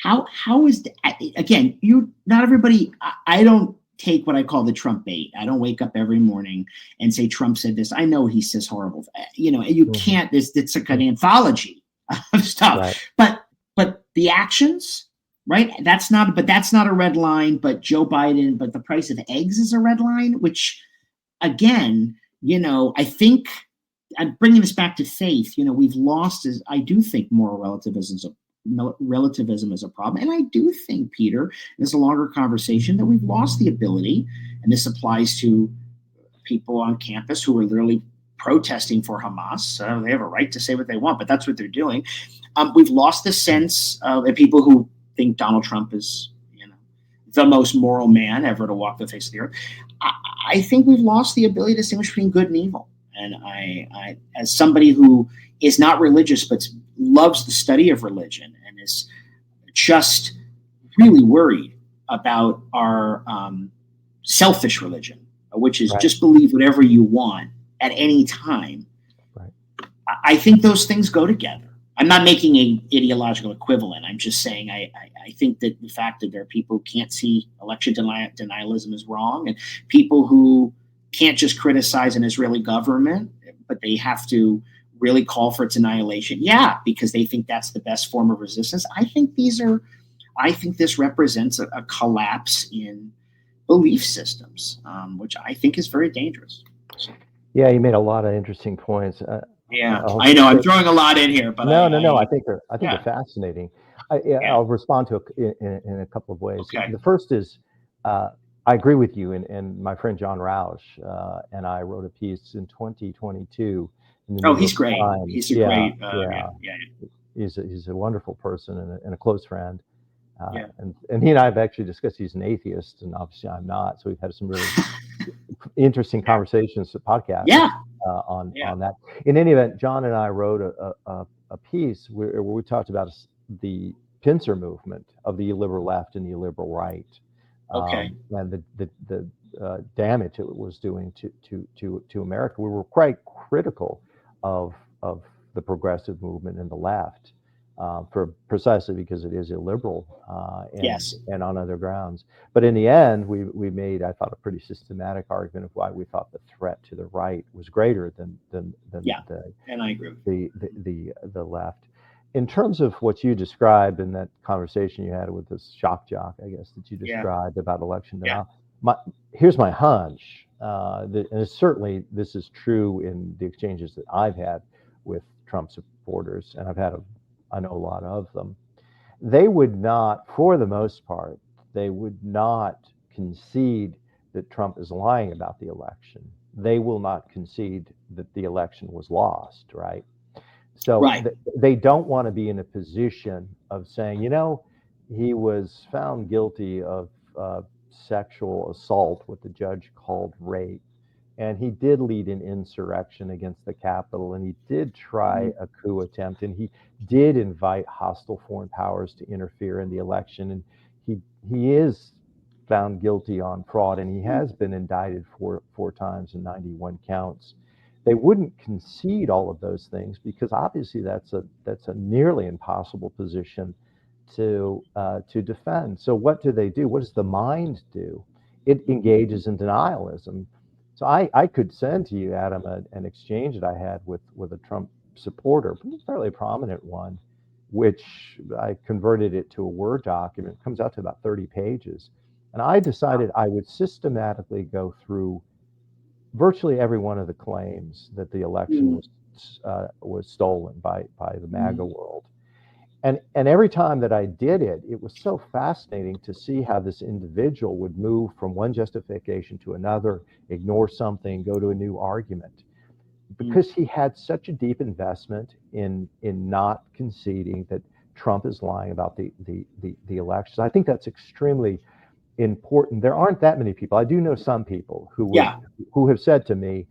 How is that? Again, not everybody, I don't take what I call the Trump bait. I don't wake up every morning and say, Trump said this. I know he says horrible, you can't, it's like an anthology of stuff, right. but the actions, right? That's not a red line, but Joe Biden, but the price of eggs is a red line, which again, I think I'm bringing this back to faith. We've lost, I do think moral relativism is a problem. And I do think, Peter, there's a longer conversation that we've lost the ability, and this applies to people on campus who are literally protesting for Hamas. They have a right to say what they want, but that's what they're doing. We've lost the sense of people who think Donald Trump is, the most moral man ever to walk the face of the earth. I think we've lost the ability to distinguish between good and evil. And I as somebody who is not religious but loves the study of religion and is just really worried about our selfish religion, which is just believe whatever you want at any time. Right. I think those things go together. I'm not making an ideological equivalent. I'm just saying I think that the fact that there are people who can't see election denialism is wrong, and people who can't just criticize an Israeli government, but they have to really call for its annihilation. Yeah, because they think that's the best form of resistance. I think this represents a collapse in belief systems, which I think is very dangerous. Yeah, you made a lot of interesting points. I know I'm throwing a lot in here, but no. I think they're fascinating. I'll respond to in a couple of ways. Okay. The first is I agree with you, and my friend John Roush and I wrote a piece in 2022. He's great. Times. He's a great. He's a wonderful person and a close friend. And he and I have actually discussed. He's an atheist, and obviously I'm not. So we've had some really interesting conversations, podcasts. On that. In any event, John and I wrote a piece where we talked about the pincer movement of the illiberal left and the illiberal right, and the damage it was doing to America. We were quite critical of the progressive movement and the left, for precisely because it is illiberal and on other grounds. But in the end, we made, I thought, a pretty systematic argument of why we thought the threat to the right was greater than and I agree the left. In terms of what you described in that conversation you had with this shock jock, I guess, that you described about election denial, here's my hunch, and certainly this is true in the exchanges that I've had with Trump supporters, and I know a lot of them. They would not, for the most part, they would not concede that Trump is lying about the election. They will not concede that the election was lost, right? So they don't want to be in a position of saying, he was found guilty of sexual assault, what the judge called rape. And he did lead an insurrection against the Capitol, and he did try a coup attempt, and he did invite hostile foreign powers to interfere in the election. And he is found guilty on fraud, and he has been indicted four times and 91 counts. They wouldn't concede all of those things because obviously that's a nearly impossible position to defend. So what do they do? What does the mind do? It engages in denialism. So I could send to you, Adam, an exchange that I had with a Trump supporter, a fairly prominent one, which I converted it to a Word document. It comes out to about 30 pages. And I decided I would systematically go through virtually every one of the claims that the election was stolen by the MAGA world. And every time that I did it, it was so fascinating to see how this individual would move from one justification to another, ignore something, go to a new argument, because he had such a deep investment in not conceding that Trump is lying about the elections. I think that's extremely important. There aren't that many people. I do know some people who have said to me,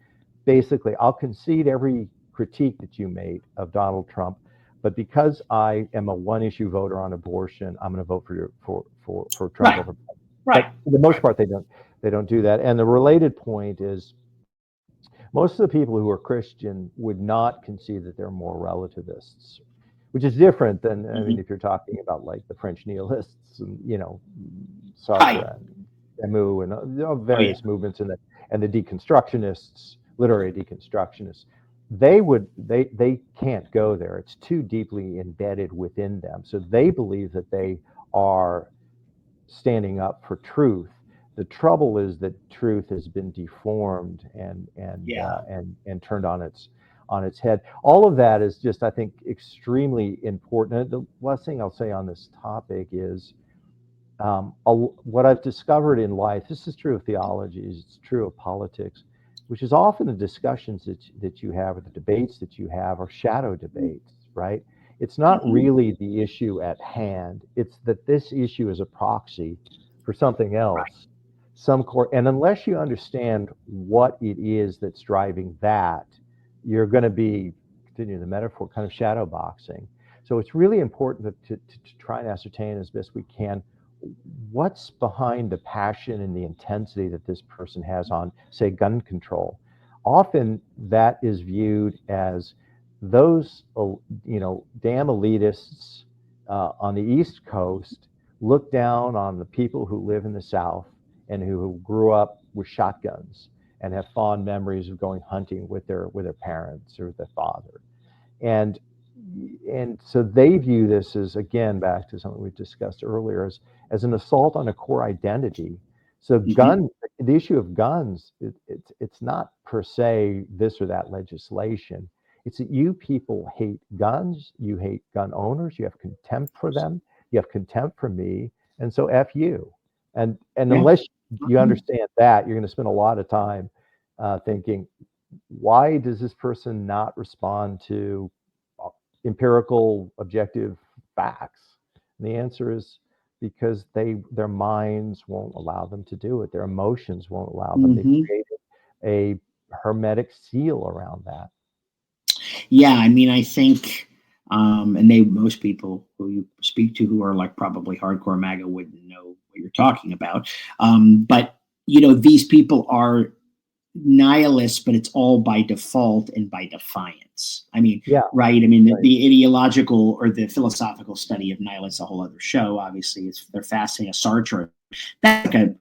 basically, I'll concede every critique that you made of Donald Trump, but because I am a one-issue voter on abortion, I'm going to vote for Trump. Right. But for the most part, they don't. They don't do that. And the related point is most of the people who are Christian would not concede that they're more relativists, which is different than, I mean, if you're talking about like the French nihilists and, Right. Sartre and Camus and Oh, yeah. various movements and the deconstructionists, literary deconstructionists, they can't go there. It's too deeply embedded within them. So they believe that they are standing up for truth. The trouble is that truth has been deformed Yeah. and turned on its head. All of that is just, I think, extremely important. The last thing I'll say on this topic is what I've discovered in life. This is true of theology. It's true of politics, which is often the discussions that you have or the debates that you have are shadow debates, right? It's not really the issue at hand. It's that this issue is a proxy for something else, and unless you understand what it is that's driving that, you're going to be, continuing the metaphor, kind of shadow boxing. So it's really important to try and ascertain as best we can what's behind the passion and the intensity that this person has on, say, gun control. Often that is viewed as those, damn elitists on the East Coast look down on the people who live in the South and who grew up with shotguns and have fond memories of going hunting with their parents or their father. And so they view this as, again, back to something we discussed earlier, as an assault on a core identity. So the issue of guns, it's not per se this or that legislation. It's that you people hate guns, you hate gun owners, you have contempt for them, you have contempt for me, and so F you. And unless you understand that, you're going to spend a lot of time thinking, why does this person not respond to empirical, objective facts? And the answer is because their minds won't allow them to do it. Their emotions won't allow them. They've created a hermetic seal around that. Yeah, I mean, I think, and most people who you speak to who are like probably hardcore MAGA wouldn't know what you're talking about. But these people are nihilists, but it's all by default and by defiance. I mean, right? I mean, the ideological or the philosophical study of nihilists, a whole other show. Obviously, they're fascinating. A Sartre, that's like a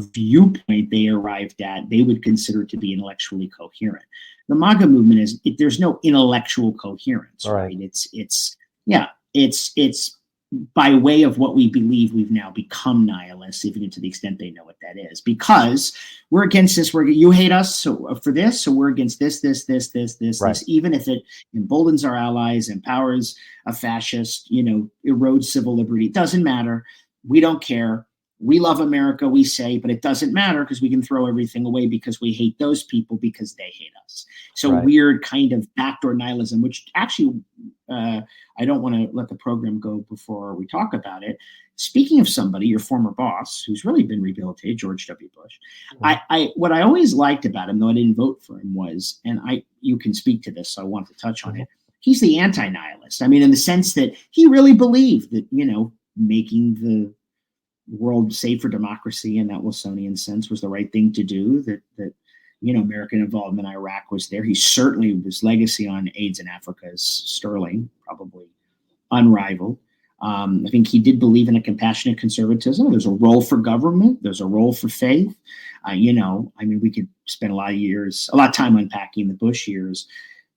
viewpoint they arrived at. They would consider to be intellectually coherent. The MAGA movement is there's no intellectual coherence, right? It's by way of what we believe, we've now become nihilists, even to the extent they know what that is, because we're against this. You hate us for this, so we're against this, even if it emboldens our allies, empowers a fascist, erodes civil liberty. It doesn't matter. We don't care. We love America, we say, but it doesn't matter because we can throw everything away because we hate those people because they hate us. So weird kind of backdoor nihilism, which actually, I don't want to let the program go before we talk about it. Speaking of somebody, your former boss, who's really been rehabilitated, George W. Bush, what I always liked about him, though I didn't vote for him, was, and you can speak to this, so I want to touch on it. He's the anti-nihilist. I mean, in the sense that he really believed that, making the world safe for democracy in that Wilsonian sense was the right thing to do, that American involvement in Iraq was there. He certainly, his legacy on AIDS in Africa is sterling, probably unrivaled. I think he did believe in a compassionate conservatism. There's a role for government. There's a role for faith. We could spend a lot of time unpacking the Bush years,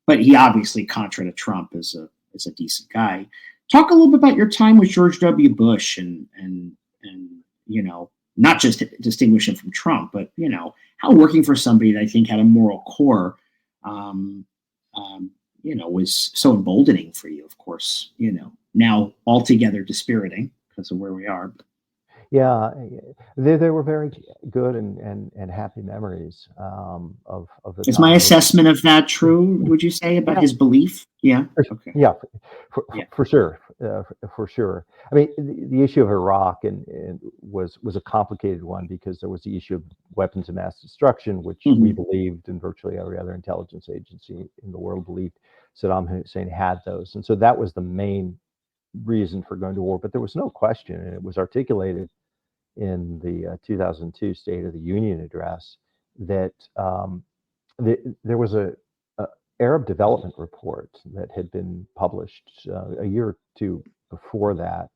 but he obviously, contra to Trump, is a decent guy. Talk a little bit about your time with George W. Bush and not just to distinguish him from Trump, but how working for somebody that I think had a moral core, was so emboldening for you. Of course, now altogether dispiriting because of where we are. Yeah, they were very good and happy memories of the. Is my assessment of that true? Would you say about his belief? Yeah. Okay. Yeah, for sure, for sure. I mean, the issue of Iraq was a complicated one because there was the issue of weapons of mass destruction, which we believed, and virtually every other intelligence agency in the world believed Saddam Hussein had those, and so that was the main reason for going to war. But there was no question, and it was articulated in the 2002 State of the Union address that there was a Arab development report that had been published a year or two before that.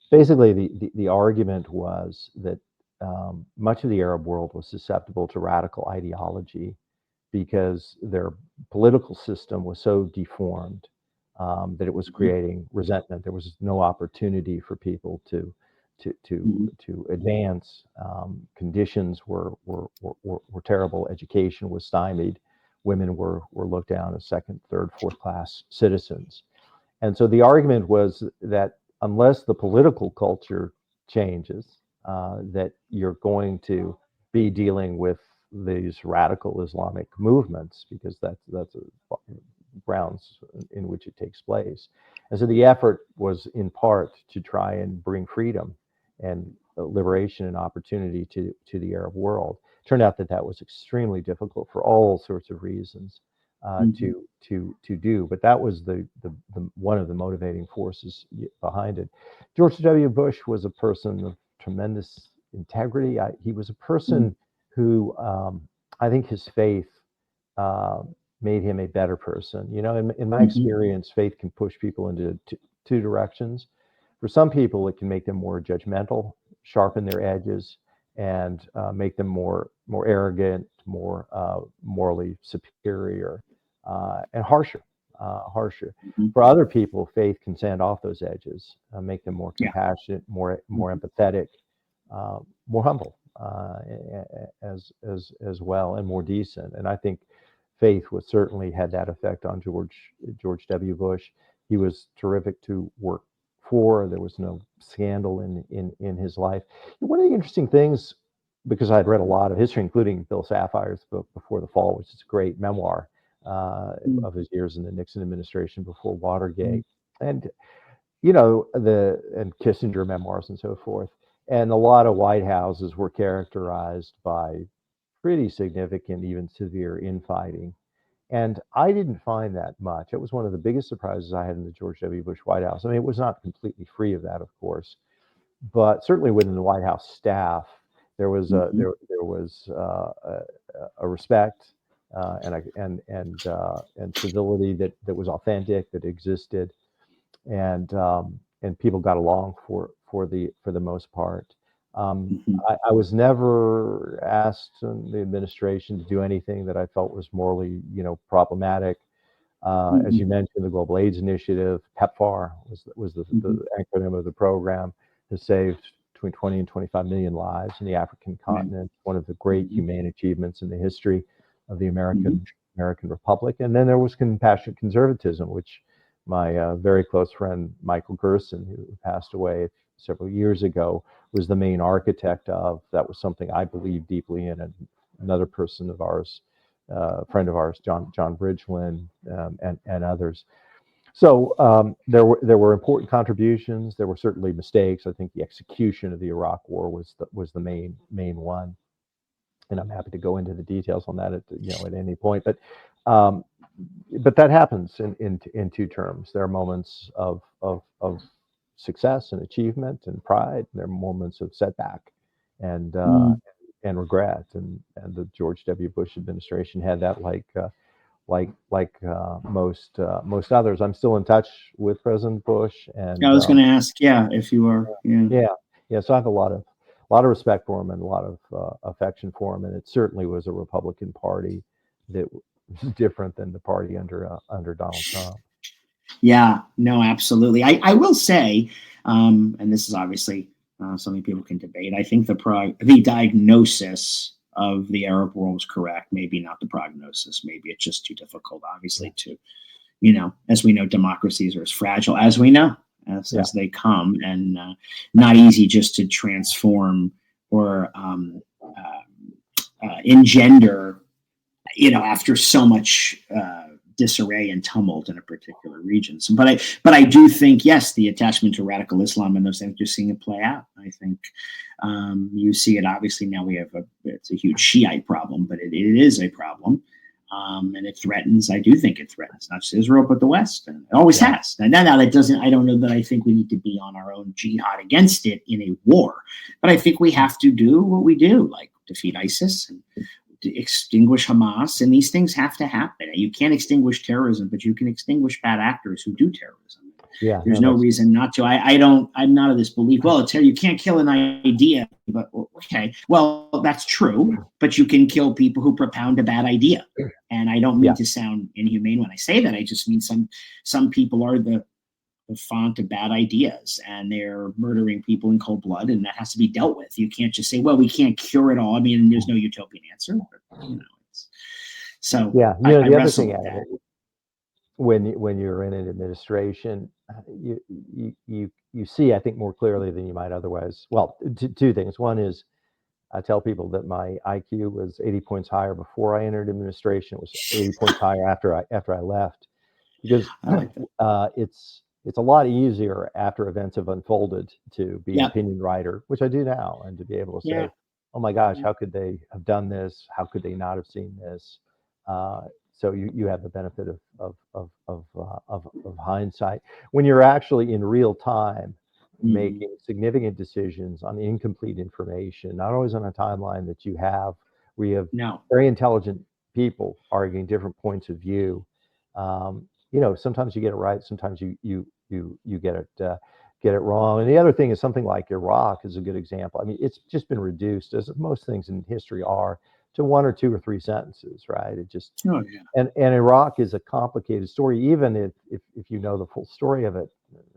Basically, the argument was that much of the Arab world was susceptible to radical ideology because their political system was so deformed that it was creating resentment. There was no opportunity for people to advance. Conditions were terrible. Education was stymied. Women were looked down as second, third, fourth class citizens. And so the argument was that unless the political culture changes, that you're going to be dealing with these radical Islamic movements, because that's a grounds in which it takes place. And so the effort was in part to try and bring freedom and liberation and opportunity to the Arab world. Turned out that was extremely difficult for all sorts of reasons to do, but that was the one of the motivating forces behind it. George W. Bush was a person of tremendous integrity. He was a person who I think his faith made him a better person. You know, in my experience, faith can push people into two directions. For some people, it can make them more judgmental, sharpen their edges, and make them more arrogant, more morally superior, and harsher. For other people, faith can sand off those edges, make them more compassionate, more empathetic, more humble, as well, and more decent. And I think faith was certainly had that effect on George W. Bush. He was terrific to work for. There was no scandal in his life. One of the interesting things, because I'd read a lot of history, including Bill Safire's book Before the Fall, which is a great memoir of his years in the Nixon administration before Watergate, and and Kissinger memoirs and so forth. And a lot of White Houses were characterized by pretty significant, even severe infighting. And I didn't find that much. It was one of the biggest surprises I had in the George W. Bush White House. I mean, it was not completely free of that, of course, but certainly within the White House staff, there was a respect and civility that was authentic, that existed, and people got along for the most part. I was never asked in the administration to do anything that I felt was morally, problematic. As you mentioned, the Global AIDS Initiative, PEPFAR was the acronym of the program, has saved between 20 and 25 million lives in the African continent. One of the great humane achievements in the history of the American Republic. And then there was compassionate conservatism, which my very close friend Michael Gerson, who passed away several years ago, was the main architect of. That was something I believed deeply in, and another person of ours, friend of ours, John Bridgeland, and others. So there were important contributions. There were certainly mistakes. I think the execution of the Iraq War was the main one, and I'm happy to go into the details on that at any point. But that happens in two terms. There are moments of success and achievement and pride, and there are moments of setback and regret. And the George W. Bush administration had that like most others. I'm still in touch with President Bush, and I was going to ask, if you are. Yeah. So I have a lot of respect for him and a lot of affection for him, and it certainly was a Republican Party that was different than the party under Donald Trump. Yeah, no, absolutely. I will say, and this is obviously something people can debate. I think the diagnosis of the Arab world was correct. Maybe not the prognosis. Maybe it's just too difficult, obviously, to, as we know, democracies are as fragile as we know, as they come, and not easy just to transform or engender, after so much disarray and tumult in a particular region. So, but I do think, yes, the attachment to radical Islam and those things, you're seeing it play out. I think you see it, obviously now it's a huge Shiite problem, but it is a problem. And it threatens, I do think it threatens not just Israel, but the West. And it always has. And now that doesn't, I don't know that I think we need to be on our own jihad against it in a war. But I think we have to do what we do, like defeat ISIS and extinguish Hamas. And these things have to happen. You can't extinguish terrorism, but you can extinguish bad actors who do terrorism. Yeah, there's no reason not to. I'm not of this belief. Well, you can't kill an idea, but okay. Well, that's true, but you can kill people who propound a bad idea. And I don't mean to sound inhumane when I say that. I just mean some people are the font of bad ideas, and they're murdering people in cold blood, and that has to be dealt with. You can't just say, well, we can't cure it all. I mean, there's no utopian answer. But, so yeah, I the other thing with that. When you're in an administration, you see, I think, more clearly than you might otherwise. Well, two things. One is, I tell people that my IQ was 80 points higher before I entered administration. It was 80 points higher after I left, because it's a lot easier after events have unfolded to be an opinion writer, which I do now, and to be able to say, oh my gosh, how could they have done this? How could they not have seen this? So you have the benefit of hindsight. When you're actually in real time making significant decisions on incomplete information, not always on a timeline that you have, where you have very intelligent people arguing different points of view. Sometimes you get it right, sometimes you get it wrong. And the other thing is, something like Iraq is a good example. I mean, it's just been reduced, as most things in history are, to one or two or three sentences, right? It just and Iraq is a complicated story, even if you know the full story of it.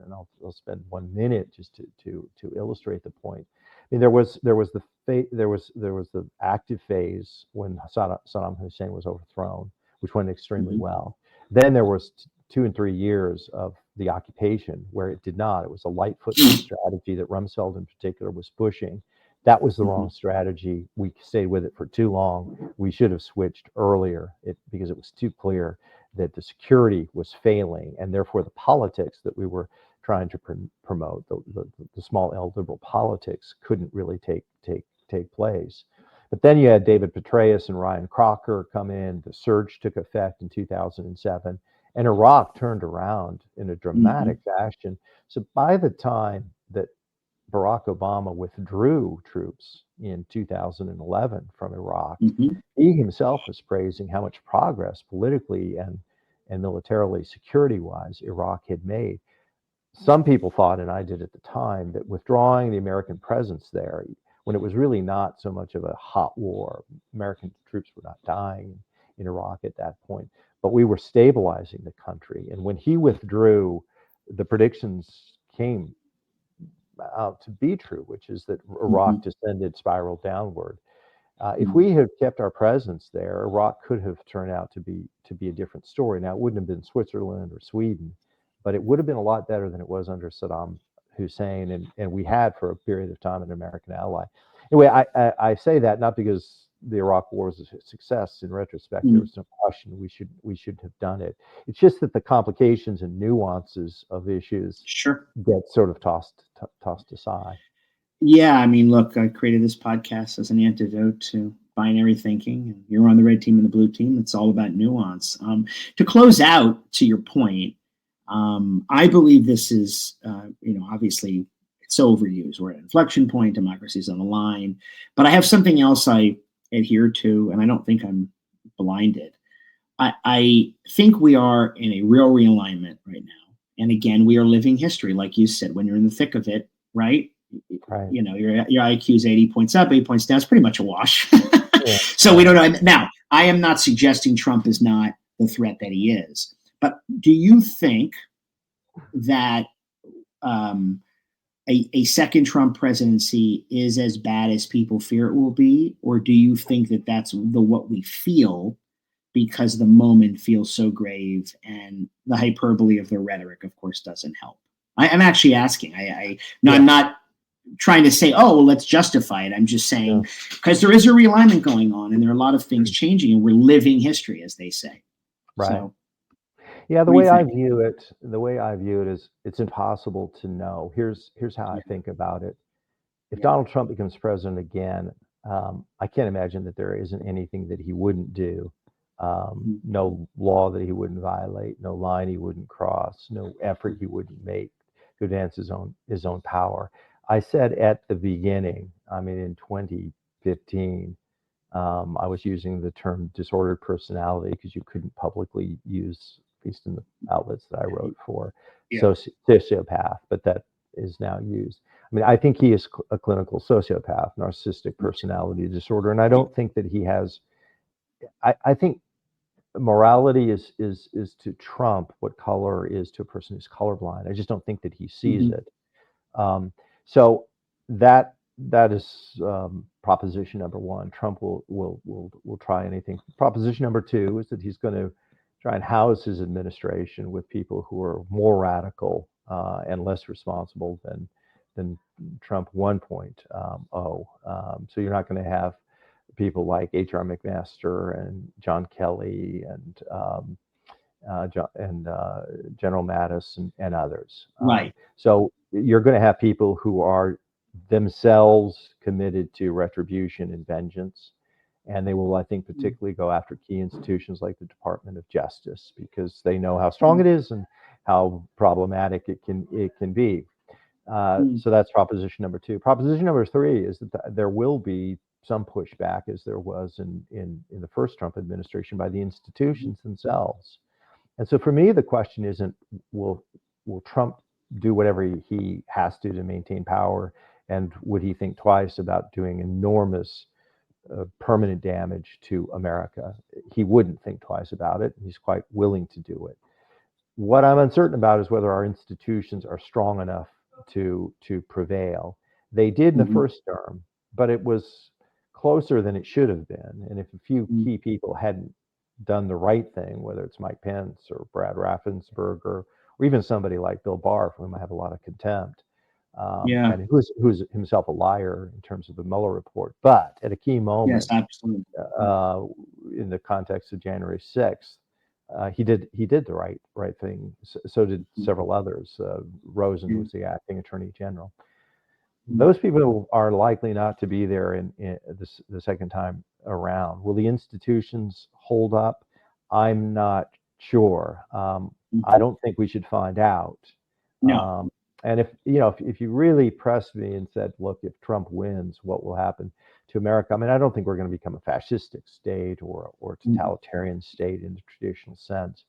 And I'll spend 1 minute just to illustrate the point. I mean, there was the active phase when Saddam Hussein was overthrown, which went extremely well. Then there was 2 and 3 years of the occupation where it did not. It was a light foot strategy that Rumsfeld in particular was pushing. That was the wrong strategy. We stayed with it for too long. We should have switched earlier, because it was too clear that the security was failing, and therefore the politics that we were trying to promote, the small L liberal politics, couldn't really take place. But then you had David Petraeus and Ryan Crocker come in. The surge took effect in 2007, and Iraq turned around in a dramatic fashion. So by the time that Barack Obama withdrew troops in 2011 from Iraq, he himself was praising how much progress politically and militarily, security-wise, Iraq had made. Some people thought, and I did at the time, that withdrawing the American presence there, when it was really not so much of a hot war, American troops were not dying in Iraq at that point, but we were stabilizing the country. And when he withdrew, the predictions came out to be true, which is that Iraq spiraled downward. If we had kept our presence there, Iraq could have turned out to be a different story. Now, it wouldn't have been Switzerland or Sweden, but it would have been a lot better than it was under Saddam Hussein, and we had for a period of time an American ally. Anyway, I say that not because the Iraq War was a success. In retrospect, there was no question we should have done it. It's just that the complications and nuances of issues get sort of tossed aside. Yeah, I mean, look, I created this podcast as an antidote to binary thinking. You're on the red team and the blue team. It's all about nuance. To close out, to your point, I believe this is, obviously it's overused. We're at an inflection point. Democracy's on the line. But I have something else I adhere to, and I don't think I'm blinded. I think we are in a real realignment right now. And again, we are living history, like you said, when you're in the thick of it, right? Your IQ is 80 points up, 8 points down. It's pretty much a wash. So we don't know. Now, I am not suggesting Trump is not the threat that he is. But do you think that a second Trump presidency is as bad as people fear it will be? Or do you think that that's what we feel because the moment feels so grave, and the hyperbole of the rhetoric, of course, doesn't help? I'm actually asking. I'm not trying to say, oh, well, let's justify it. I'm just saying, because there is a realignment going on, and there are a lot of things changing, and we're living history, as they say. Right. So, yeah, the way I view it is it's impossible to know. Here's how I think about it. If Donald Trump becomes president again, I can't imagine that there isn't anything that he wouldn't do No law that he wouldn't violate, no line he wouldn't cross, no effort he wouldn't make to advance his own power. I said at the beginning, I mean, in 2015, I was using the term disordered personality because you couldn't publicly use, at least in the outlets that I wrote for, sociopath, but that is now used. I mean, I think he is a clinical sociopath, narcissistic personality disorder, and I don't think that he has. I think morality is to Trump what color is to a person who's colorblind. I just don't think that he sees it. So that is proposition number one. Trump will try anything. Proposition number two is that he's going to try and house his administration with people who are more radical and less responsible than Trump 1.0. So you're not going to have people like H.R. McMaster and John Kelly and General Mattis and others. Right. So you're going to have people who are themselves committed to retribution and vengeance. And they will, I think, particularly go after key institutions like the Department of Justice because they know how strong it is and how problematic it can be. So that's proposition number two. Proposition number three is that there will be some pushback, as there was in the first Trump administration, by the institutions themselves. And so for me, the question isn't will Trump do whatever he has to maintain power, and would he think twice about doing enormous permanent damage to America? He wouldn't think twice about it. He's quite willing to do it. What I'm uncertain about is whether our institutions are strong enough to prevail. They did in the first term, but it was closer than it should have been. And if a few key people hadn't done the right thing, whether it's Mike Pence or Brad Raffensperger, or even somebody like Bill Barr, for whom I have a lot of contempt, and who's himself a liar in terms of the Mueller report. But at a key moment, absolutely, in the context of January 6th, he did the right thing. So did several others. Rosen was the acting attorney general. Those people are likely not to be there in the second time around. Will the institutions hold up? I'm not sure. I don't think we should find out. No. And if you really pressed me and said, look, if Trump wins, what will happen to America? I mean, I don't think we're going to become a fascistic state or totalitarian state in the traditional sense.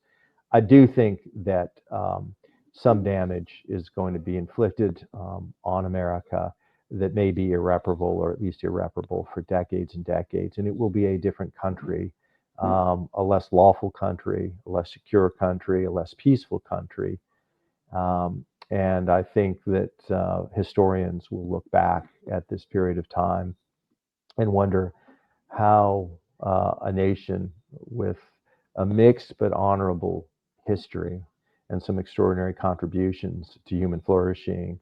I do think that some damage is going to be inflicted on America that may be irreparable, or at least irreparable for decades and decades. And it will be a different country, a less lawful country, a less secure country, a less peaceful country. And I think that historians will look back at this period of time and wonder how a nation with a mixed but honorable history and some extraordinary contributions to human flourishing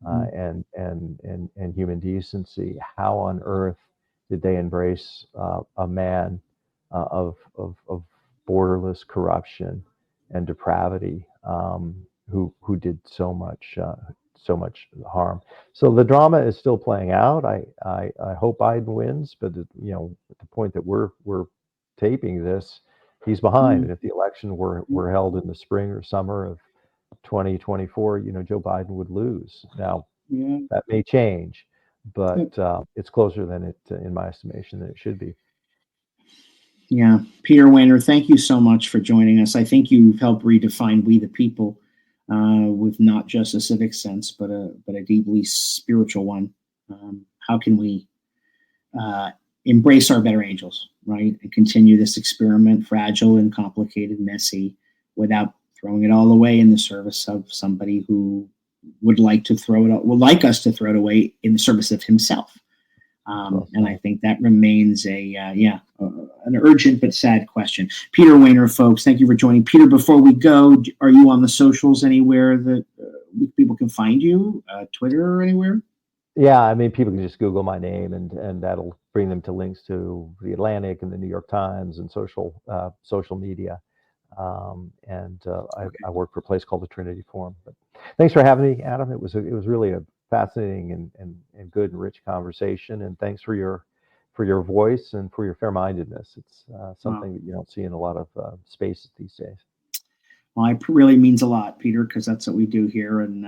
and human decency, how on earth did they embrace a man of borderless corruption and depravity, who did so much harm. So the drama is still playing out. I hope Biden wins, but at the point that we're taping this, he's behind. And if the election were held in the spring or summer of 2024, Joe Biden would lose. Now that may change, but it's closer than it, in my estimation, than it should be. Yeah, Peter Wehner, thank you so much for joining us. I think you've helped redefine we the people with not just a civic sense, but a deeply spiritual one. How can we embrace our better angels, right, and continue this experiment, fragile and complicated, messy, without throwing it all away in the service of somebody who would like us to throw it away in the service of himself. And I think that remains an urgent but sad question. Peter Wehner, folks, thank you for joining. Peter, before we go, are you on the socials anywhere that people can find you? Twitter or anywhere? Yeah, I mean, people can just Google my name, and that'll bring them to links to the Atlantic and the New York Times and social media. I work for a place called the Trinity Forum. But thanks for having me, Adam. It was really a fascinating and good and rich conversation. And thanks for for your voice and for your fair-mindedness. It's something that you don't see in a lot of spaces these days. Well, it really means a lot, Peter, because that's what we do here, and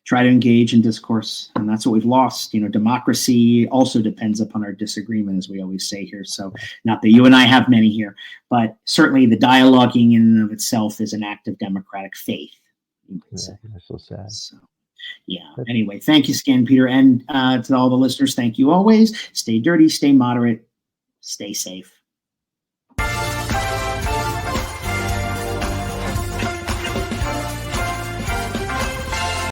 try to engage in discourse. And that's what we've lost. Democracy also depends upon our disagreement, as we always say here. So not that you and I have many here, but certainly the dialoguing in and of itself is an act of democratic faith. Yeah, that's so sad. So, yeah. Anyway, thank you again, Peter. And to all the listeners, thank you always. Stay dirty, stay moderate, stay safe.